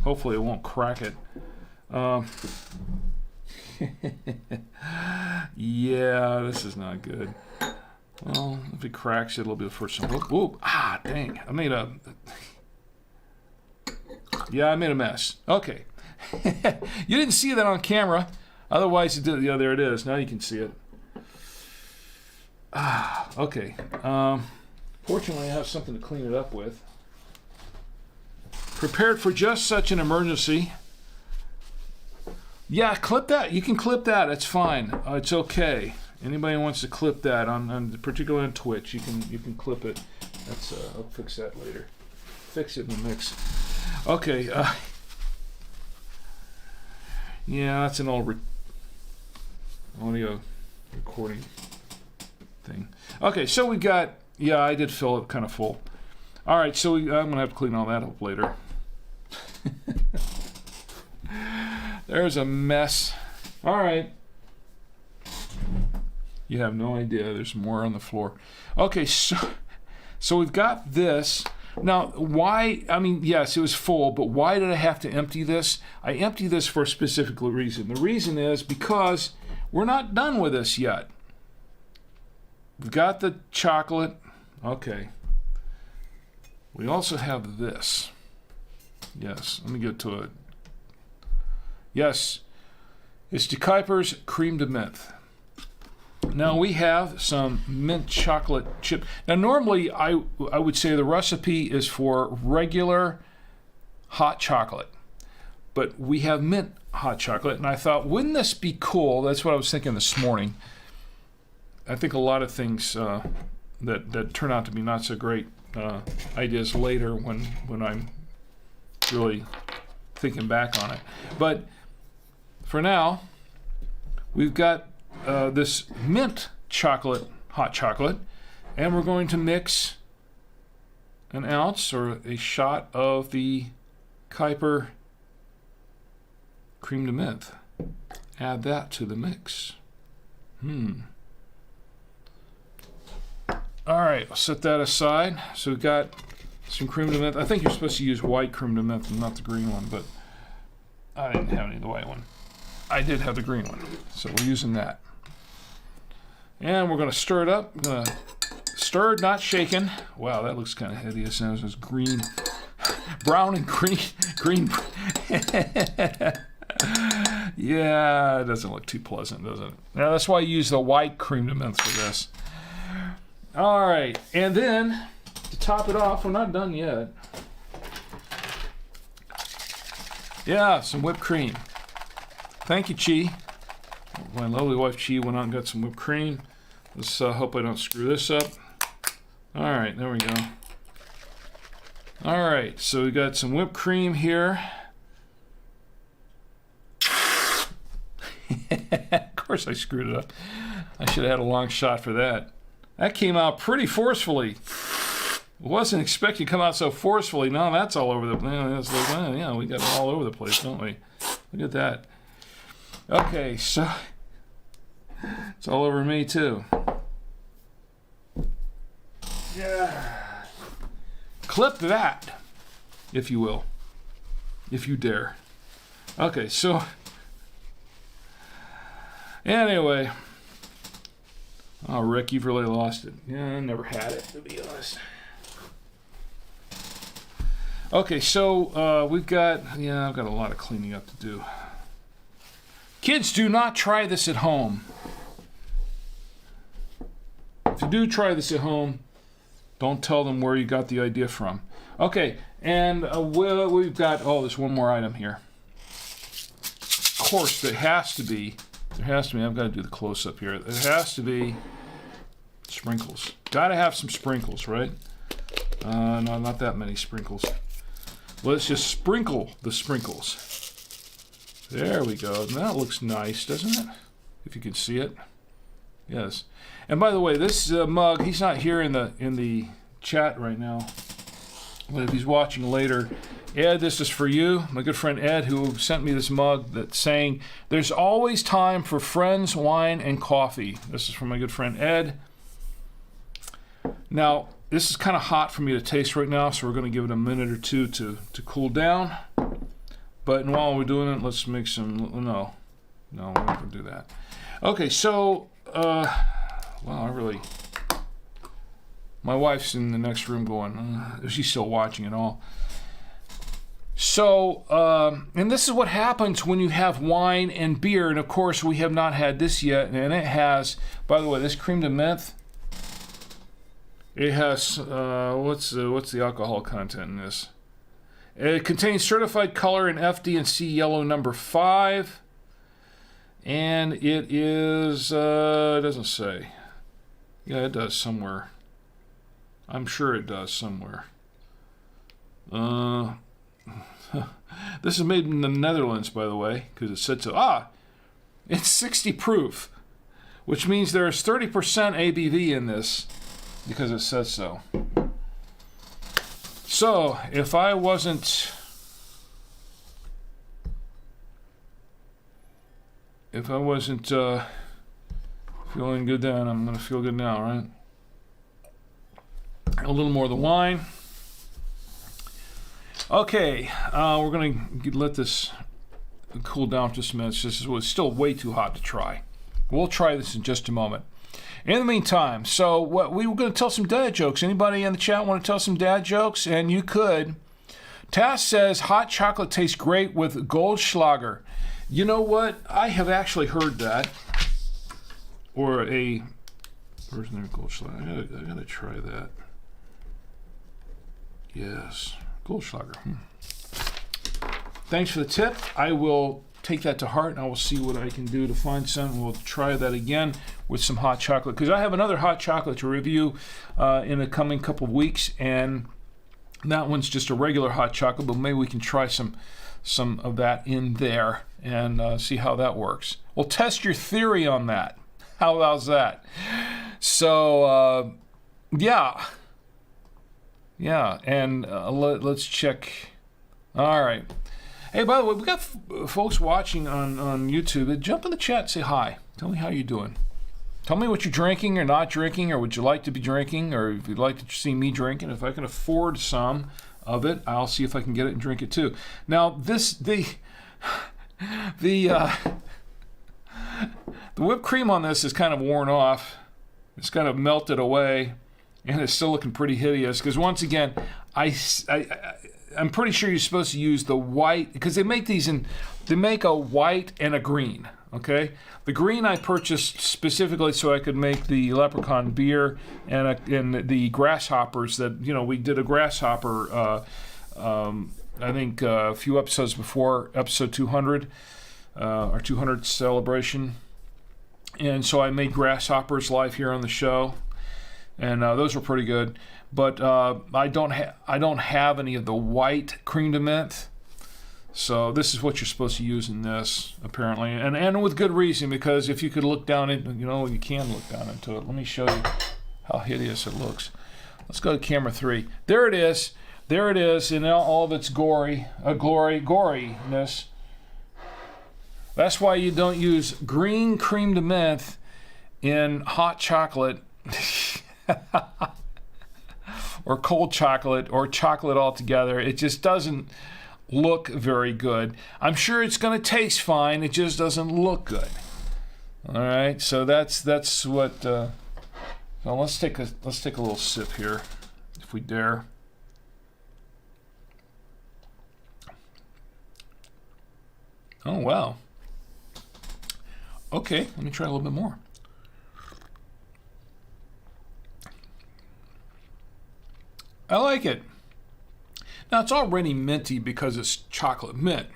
S1: Hopefully it won't crack it. Yeah, this is not good. Well, if it cracks, it'll be the first one. Whoop, whoop. Ah, dang. I made a mess. Okay. You didn't see that on camera. Otherwise, it did. Yeah, there it is. Now you can see it. Ah, okay. Fortunately, I have something to clean it up with. Prepared for just such an emergency. Yeah, clip that. You can clip that. It's fine. It's okay. Anybody who wants to clip that, particularly on Twitch, you can clip it. That's I'll fix that later. Fix it in the mix. Okay. Yeah, that's an old audio recording thing. Okay, so we got. Yeah, I did fill it kind of full. All right, so I'm gonna have to clean all that up later. There's a mess. All right. You have no idea. There's more on the floor. Okay, so we've got this. Now, why? I mean, yes, it was full, but why did I have to empty this? I emptied this for a specific reason. The reason is because we're not done with this yet. We've got the chocolate. Okay. We also have this. Yes, let me get to it. Yes, it's De Kuyper's Cream de Mint. Now we have some mint chocolate chip. Now normally I would say the recipe is for regular hot chocolate. but we have mint hot chocolate, and I thought, wouldn't this be cool? That's what I was thinking this morning. I think a lot of things that turn out to be not so great ideas later when I'm really thinking back on it. But for now, we've got this mint chocolate, hot chocolate, and we're going to mix an ounce or a shot of the Kuiper cream de menthe. Add that to the mix. All right, I'll set that aside. So we've got some cream de menthe. I think you're supposed to use white cream de menthe and not the green one, but I didn't have any of the white one. I did have the green one, so we're using that. And we're going to stir it up. Stirred, not shaken. Wow, that looks kind of hideous. Now it's green, brown and green. Yeah, it doesn't look too pleasant, does it? Now that's why I use the white cream de menthe for this. All right, and then to top it off, we're not done yet. Yeah, some whipped cream. Thank you, Chi. My lovely wife Chi went out and got some whipped cream. Let's hope I don't screw this up. All right, there we go. All right, so we got some whipped cream here. Of course I screwed it up. I should have had a long shot for that. That came out pretty forcefully. Wasn't expecting to come out so forcefully. No, that's all over the place. Yeah, we got it all over the place, don't we? Look at that. Okay, so it's all over me too. Yeah. Clip that, if you will. If you dare. Okay, so anyway. Oh, Rick, you've really lost it. Yeah, I never had it, to be honest. Okay, so I've got a lot of cleaning up to do. Kids, do not try this at home. If you do try this at home, don't tell them where you got the idea from. Okay, and we've got, there's one more item here. Of course, there has to be, I've got to do the close-up here. There has to be sprinkles. Got to have some sprinkles, right? No, not that many sprinkles. Let's just sprinkle the sprinkles. There we go. That looks nice, doesn't it? If you can see it. Yes. And by the way, this mug, he's not here in the chat right now. But if he's watching later, Ed, this is for you, my good friend Ed, who sent me this mug that's saying, there's always time for friends, wine, and coffee. This is from my good friend Ed. Now, this is kind of hot for me to taste right now, so we're going to give it a minute or two to cool down. But while we're doing it, let's make some, no, we're not going to do that. Okay, so, my wife's in the next room going, she's still watching it all. So, and this is what happens when you have wine and beer, and of course we have not had this yet, and it has, by the way, this cream de menthe, it has, what's the alcohol content in this? It contains certified color in FD and C yellow number 5, and it is, it doesn't say. Yeah, it does somewhere. I'm sure it does somewhere. This is made in the Netherlands, by the way, because it said so. It's 60 proof, which means there is 30% ABV in this, because it says so. So, if I wasn't feeling good then, I'm going to feel good now, right? A little more of the wine. Okay, we're going to let this cool down for just a minute. It's still way too hot to try. We'll try this in just a moment. In the meantime, so we were going to tell some dad jokes. Anybody in the chat want to tell some dad jokes? And you could. Tass says, hot chocolate tastes great with Goldschlager. You know what? I have actually heard that. Or a version of Goldschlager. I gotta try that. Yes. Goldschlager. thanks for the tip. I will take that to heart, and I will see what I can do to find some. We'll try that again with some hot chocolate, because I have another hot chocolate to review in the coming couple of weeks, and that one's just a regular hot chocolate, but maybe we can try some of that in there and see how that works. We'll test your theory on that. How's that? So, yeah, and let's check. All right. Hey, by the way, we got folks watching on YouTube. Jump in the chat, say hi. Tell me how you're doing. Tell me what you're drinking or not drinking, or would you like to be drinking, or if you'd like to see me drinking. If I can afford some of it, I'll see if I can get it and drink it too. Now, the whipped cream on this is kind of worn off. It's kind of melted away, and it's still looking pretty hideous. Because once again, I'm pretty sure you're supposed to use the white, because they make these they make a white and a green. Okay, the green I purchased specifically so I could make the leprechaun beer and the grasshoppers that, we did a grasshopper, I think a few episodes before episode 200, our 200th celebration. And so I made grasshoppers live here on the show, and those were pretty good. But I don't have any of the white creme de menthe. So this is what you're supposed to use in this, apparently, and with good reason, because if you could look down it, you can look down into it. Let me show you how hideous it looks. Let's go to camera 3. There it is. There it is in all of its goriness. That's why you don't use green creme de menthe in hot chocolate or cold chocolate or chocolate altogether. It just doesn't look very good. I'm sure it's going to taste fine. It just doesn't look good. All right, so that's what. So let's take a little sip here, if we dare. Oh wow. Okay, let me try a little bit more. I like it. Now, it's already minty because it's chocolate mint.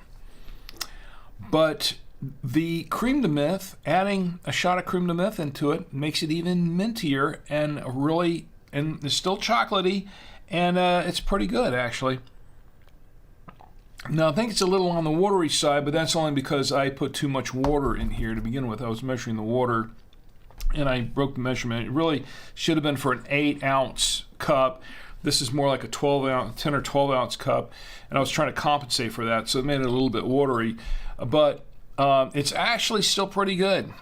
S1: But the creme de menthe, adding a shot of creme de menthe into it, makes it even mintier and it's still chocolatey, and it's pretty good, actually. Now, I think it's a little on the watery side, but that's only because I put too much water in here to begin with. I was measuring the water, and I broke the measurement. It really should have been for an 8-ounce cup. This is more like a 10 or 12 ounce cup, and I was trying to compensate for that, so it made it a little bit watery. But it's actually still pretty good.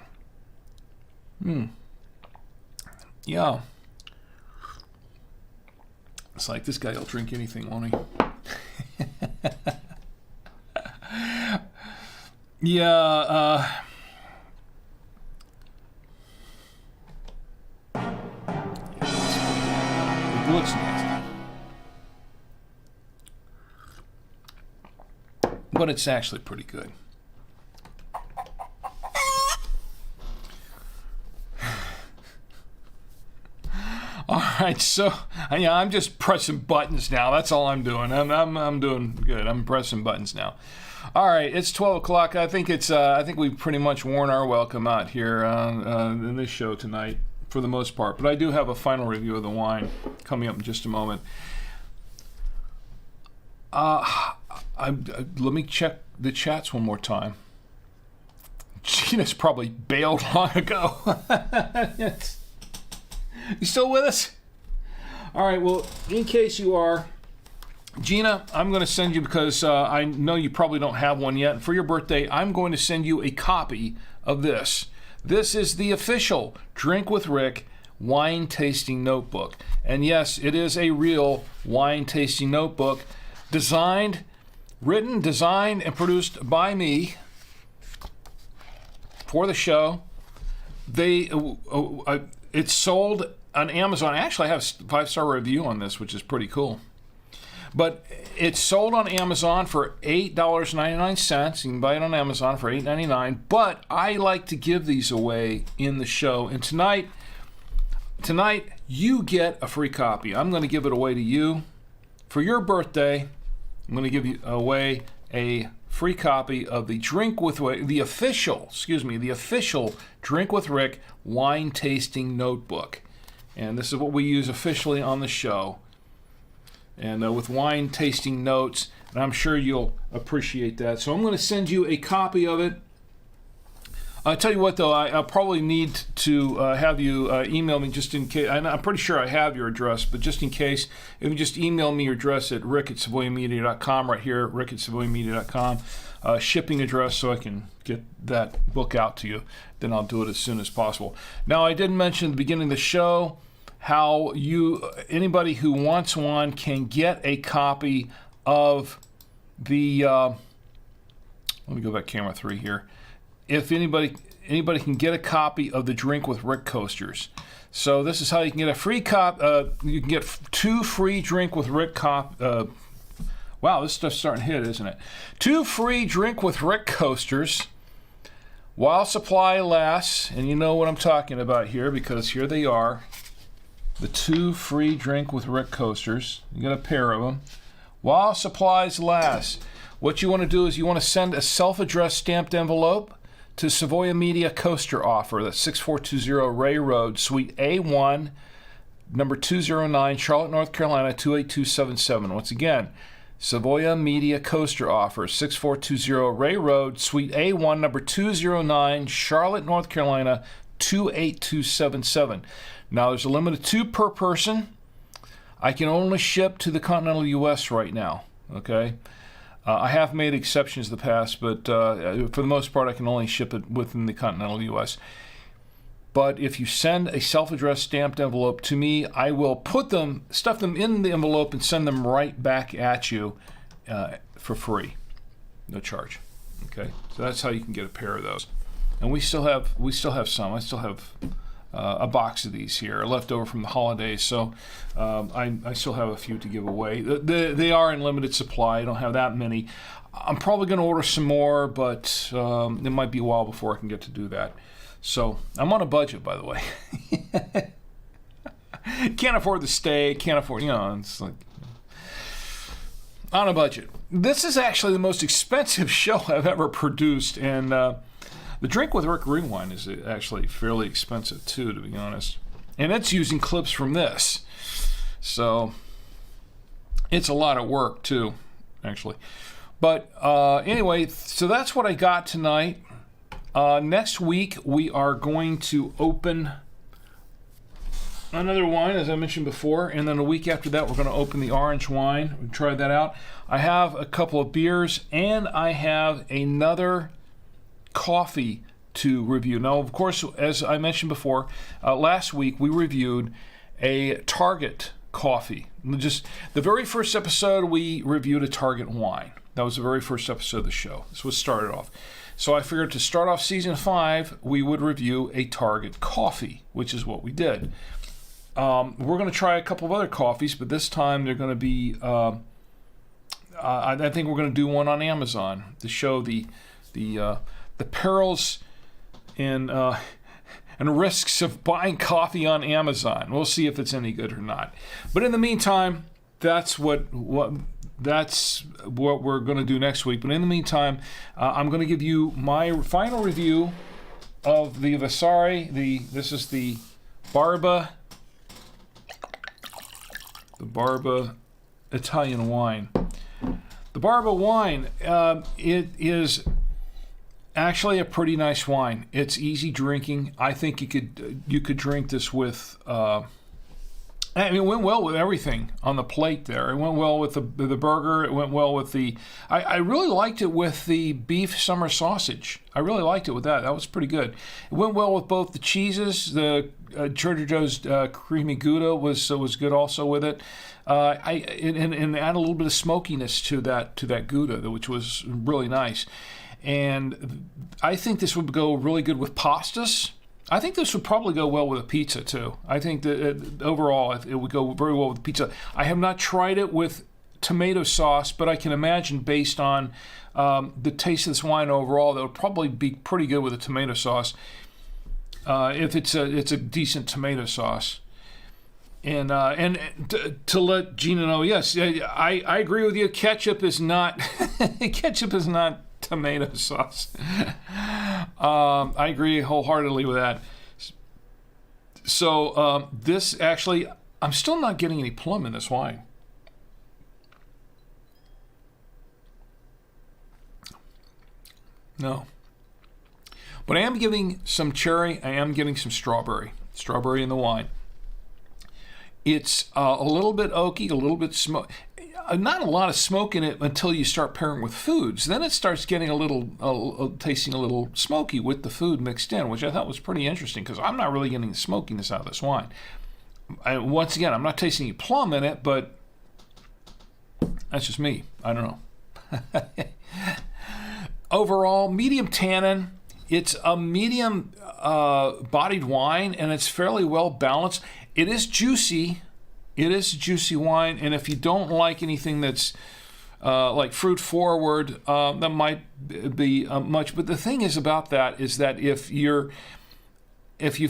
S1: Yeah. It's like, this guy will drink anything, won't he? Yeah. It looks nasty. But it's actually pretty good. All right, so yeah, I'm just pressing buttons now. That's all I'm doing. I'm doing good. I'm pressing buttons now. All right, it's 12 o'clock. I think we've pretty much worn our welcome out here in this show tonight, for the most part. But I do have a final review of the wine coming up in just a moment. Let me check the chats one more time. Gina's probably bailed long ago. You still with us? All right, well, in case you are, Gina, I'm going to send you, because I know you probably don't have one yet. For your birthday, I'm going to send you a copy of this. This is the official Drink with Rick wine tasting notebook. And yes, it is a real wine tasting notebook, written, designed, and produced by me for the show. It's sold on Amazon. Actually, I have a 5-star review on this, which is pretty cool. But it's sold on Amazon for $8.99. You can buy it on Amazon for $8.99. But I like to give these away in the show. And tonight you get a free copy. I'm going to give it away to you. For your birthday, I'm going to give you away a free copy of the the official Drink with Rick wine tasting notebook. And this is what we use officially on the show. And with wine tasting notes, and I'm sure you'll appreciate that. So I'm going to send you a copy of it. I'll tell you what, though, I'll probably need to have you email me just in case. I'm pretty sure I have your address, but just in case, if you just email me your address at rick@savoyamedia.com, right here, rick@savoyamedia.com, shipping address so I can get that book out to you. Then I'll do it as soon as possible. Now, I did mention at the beginning of the show how anybody who wants one can get a copy of the, let me go back camera 3 here. If anybody can get a copy of the Drink with Rick coasters. So this is how you can get a free you can get 2 free Drink with Rick wow, this stuff's starting to hit, isn't it? 2 free Drink with Rick coasters while supply lasts. And you know what I'm talking about here, because here they are. The 2 free Drink with Rick coasters. You get a pair of them. While supplies last. What you want to do is you want to send a self-addressed stamped envelope to Savoya Media Coaster Offer. That's 6420 Ray Road, Suite A1, number 209, Charlotte, North Carolina, 28277. Once again, Savoya Media Coaster Offer, 6420 Ray Road, Suite A1, number 209, Charlotte, North Carolina, 28277. Now, there's a limit of 2 per person. I can only ship to the continental U.S. right now, okay? I have made exceptions in the past, but for the most part, I can only ship it within the continental U.S. But if you send a self-addressed stamped envelope to me, I will stuff them in the envelope and send them right back at you for free, no charge. Okay, so that's how you can get a pair of those. And we still have some. I still have a box of these here left over from the holidays, so I still have a few to give away. They are in limited supply. I don't have that many. I'm probably going to order some more, but it might be a while before I can get to do that. So I'm on a budget, by the way. Can't afford the stay. Can't afford, it's like on a budget. This is actually the most expensive show I've ever produced, and the Drink with Rick Rewind is actually fairly expensive too, to be honest. And it's using clips from this. So it's a lot of work too, actually. But anyway, so that's what I got tonight. Next week, we are going to open another wine, as I mentioned before. And then a week after that, we're going to open the orange wine. We'll try that out. I have a couple of beers, and I have another coffee to review. Now, of course, as I mentioned before, last week we reviewed a Target coffee. Just the very first episode, we reviewed a Target wine. That was the very first episode of the show. This was started off. So I figured to start off season 5, we would review a Target coffee, which is what we did. We're going to try a couple of other coffees, but this time they're going to be, I think we're going to do one on Amazon to show the perils and risks of buying coffee on Amazon. We'll see if it's any good or not. But in the meantime, that's what we're going to do next week. But in the meantime, I'm going to give you my final review of the Vasari. This is the Barba. The Barba Italian wine. The Barba wine, it is actually a pretty nice wine. It's easy drinking. I think you could drink this with. It went well with everything on the plate there. It went well with the burger. It went well with the. I really liked it with the beef summer sausage. I really liked it with that. That was pretty good. It went well with both the cheeses. The Trader Joe's creamy Gouda was good also with it. And add a little bit of smokiness to that Gouda, which was really nice. And I think this would go really good with pastas. I think this would probably go well with a pizza too. I think that overall it would go very well with pizza. I have not tried it with tomato sauce, but I can imagine based on the taste of this wine overall, that would probably be pretty good with a tomato sauce. If it's a decent tomato sauce. To let Gina know, yes, I agree with you. Ketchup is not ketchup is not tomato sauce. I agree wholeheartedly with that. So this actually, I'm still not getting any plum in this wine. No. But I am getting some cherry. I am getting some strawberry. Strawberry in the wine. It's a little bit oaky, a little bit smoke. Not a lot of smoke in it until you start pairing with foods. Then it starts getting a little, tasting a little smoky with the food mixed in, which I thought was pretty interesting because I'm not really getting the smokiness out of this wine. Once again, I'm not tasting any plum in it, but that's just me. I don't know. Overall, medium tannin. It's a medium bodied wine, and it's fairly well balanced. It is juicy. It is a juicy wine, and if you don't like anything that's like fruit forward, that might be much. But the thing is about that is that if you've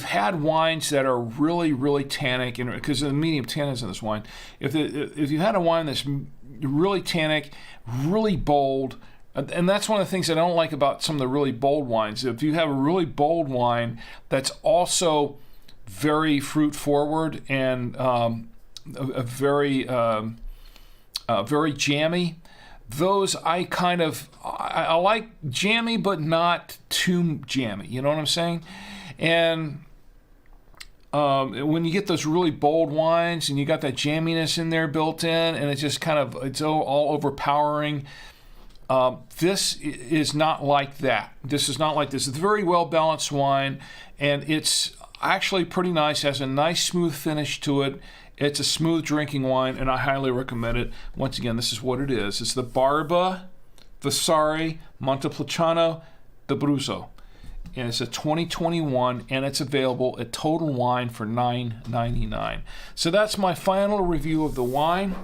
S1: had wines that are really, really tannic, and because of the medium tannins in this wine, if you've had a wine that's really tannic, really bold, and that's one of the things I don't like about some of the really bold wines. If you have a really bold wine that's also very fruit forward and a very very jammy, those I like jammy but not too jammy. You know what I'm saying? And when you get those really bold wines and you got that jamminess in there built in, and it's just it's all overpowering. This is not like that. This is not like this. It's a very well balanced wine, and it's actually pretty nice. It has a nice smooth finish to it. It's a smooth drinking wine, and I highly recommend it. Once again, this is what it is. It's the Barba Vasari Montepulciano d'Abruzzo, and it's a 2021, and it's available at Total Wine for $9.99. So that's my final review of the wine.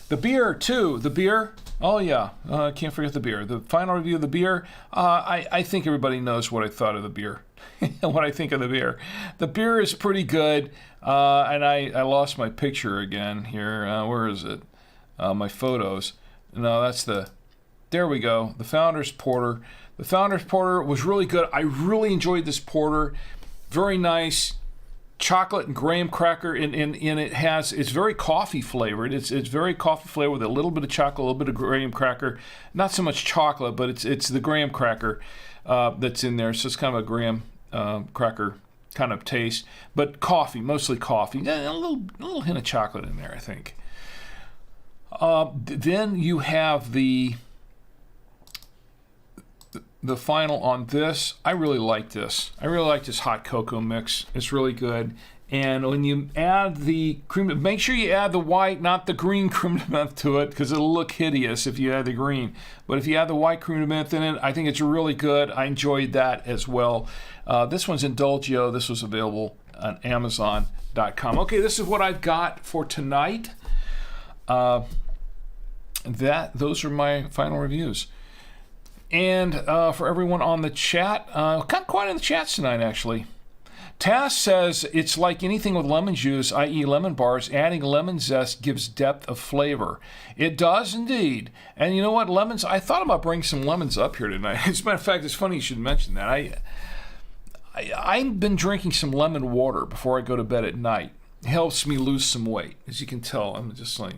S1: The beer, too. The beer. Oh, yeah. Can't forget the beer. The final review of the beer. I think everybody knows what I thought of the beer. What I think of the beer. The beer is pretty good. And I lost my picture again here. Where is it? My photos. No, that's there we go. The Founders Porter. The Founders Porter was really good. I really enjoyed this porter. Very nice. Chocolate and graham cracker, and it's very coffee flavored. It's very coffee flavored with a little bit of chocolate, a little bit of graham cracker. Not so much chocolate, but it's the graham cracker that's in there. So it's kind of a graham cracker kind of taste, but coffee, mostly coffee. A little hint of chocolate in there, I think. Then you have the final on this. I really like this. I really like this hot cocoa mix. It's really good. And when you add the cream, make sure you add the white, not the green creme de menthe to it, because it'll look hideous if you add the green. But if you add the white creme de menthe in it, I think it's really good. I enjoyed that as well. This one's Indulgio. This was available on Amazon.com. Okay, this is what I've got for tonight. Those are my final reviews. And for everyone on the chat, kind of quiet in the chats tonight, actually. Tass says it's like anything with lemon juice, i.e. lemon bars, adding lemon zest gives depth of flavor. It does indeed. And you know what, lemons, I thought about bringing some lemons up here tonight. As a matter of fact, it's funny you should mention that. I've been drinking some lemon water before I go to bed at night. It helps me lose some weight. As you can tell, I'm just like,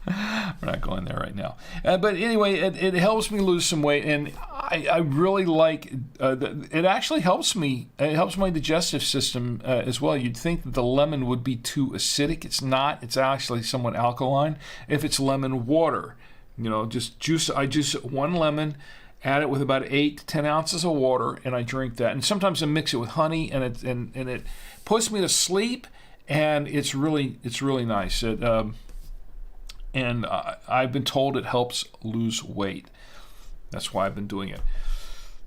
S1: we're not going there right now. But anyway, it helps me lose some weight, and I really like it. Actually helps me. It helps my digestive system as well. You'd think that the lemon would be too acidic. It's not. It's actually somewhat alkaline if it's lemon water. Just juice. I juice one lemon, add it with about 8 to 10 ounces of water, and I drink that. And sometimes I mix it with honey, and it puts me to sleep, and it's really nice. And I've been told it helps lose weight. That's why I've been doing it.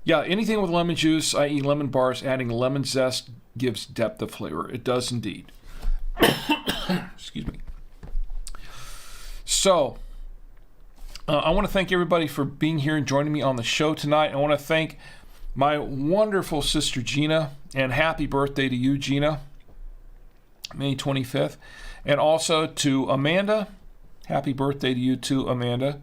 S1: Yeah, anything with lemon juice, i.e. lemon bars, adding lemon zest gives depth of flavor. It does indeed. Excuse me. So, I want to thank everybody for being here and joining me on the show tonight. I want to thank my wonderful sister Gina, and happy birthday to you, Gina. May 25th. And also to Amanda, happy birthday to you too, Amanda.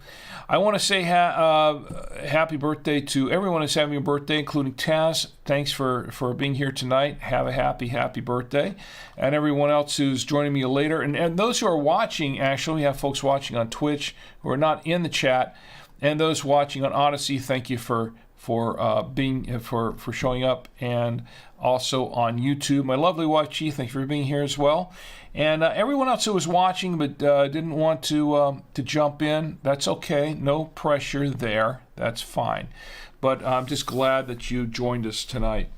S1: I want to say happy birthday to everyone who's having a birthday, including Taz. Thanks for being here tonight. Have a happy birthday. And everyone else who's joining me later. And those who are watching, actually, we have folks watching on Twitch who are not in the chat. And those watching on Odyssey, thank you for showing up, and also on YouTube. My lovely wife, Chi, thank you for being here as well. And everyone else who was watching but didn't want to jump in, that's okay. No pressure there. That's fine. But I'm just glad that you joined us tonight.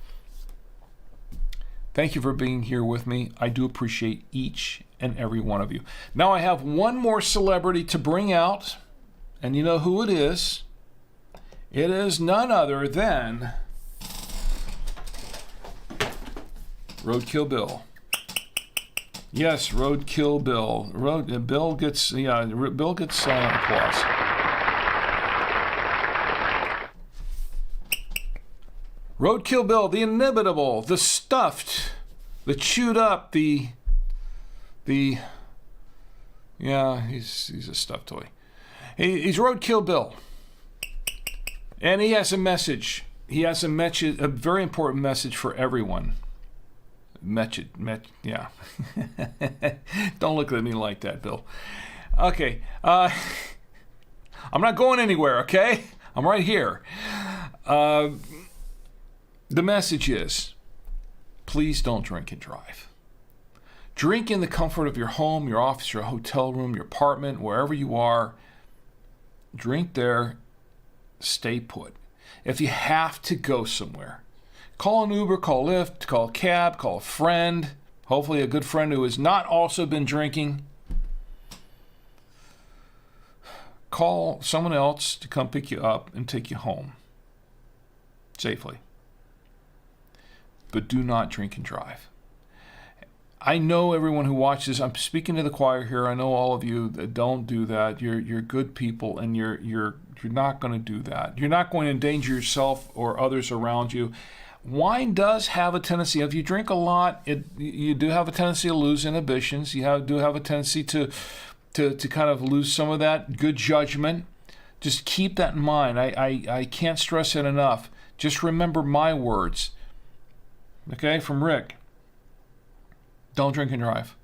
S1: Thank you for being here with me. I do appreciate each and every one of you. Now I have one more celebrity to bring out, and you know who it is. It is none other than Roadkill Bill. Yes, Roadkill Bill. Bill gets applause. Roadkill Bill, the inimitable, the stuffed, the chewed up, he's a stuffed toy. He's Roadkill Bill. And he has a message. He has a very important message for everyone. Yeah. Don't look at me like that, Bill. Okay. I'm not going anywhere, okay? I'm right here. The message is, please don't drink and drive. Drink in the comfort of your home, your office, your hotel room, your apartment, wherever you are. Drink there. Stay put. If you have to go somewhere, call an Uber, call Lyft, call a cab, call a friend, hopefully a good friend who has not also been drinking. Call someone else to come pick you up and take you home safely. But do not drink and drive. I know everyone who watches, I'm speaking to the choir here. I know all of you that don't do that. You're good people, and you're not going to do that. You're not going to endanger yourself or others around you. Wine does have a tendency, if you drink a lot, you do have a tendency to lose inhibitions. You do have a tendency to kind of lose some of that good judgment. Just keep that in mind. I can't stress it enough. Just remember my words. Okay, from Rick. Don't drink and drive.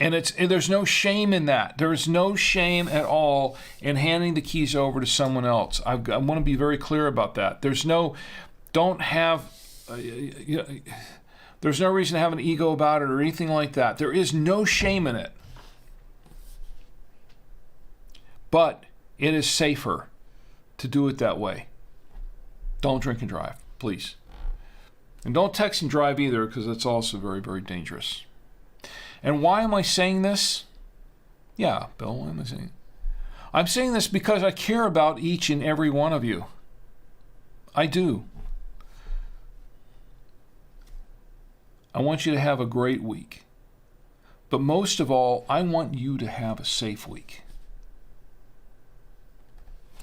S1: And there's no shame in that. There is no shame at all in handing the keys over to someone else. I want to be very clear about that. There's no reason to have an ego about it or anything like that. There is no shame in it. But it is safer to do it that way. Don't drink and drive, please. And don't text and drive either, because that's also very, very dangerous. And why am I saying this? Yeah, Bill, why am I saying it? I'm saying this because I care about each and every one of you. I do. I want you to have a great week. But most of all, I want you to have a safe week.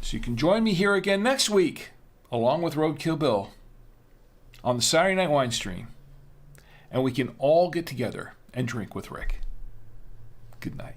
S1: So you can join me here again next week, along with Roadkill Bill, on the Saturday Night Winestream, and we can all get together and drink with Rick. Good night.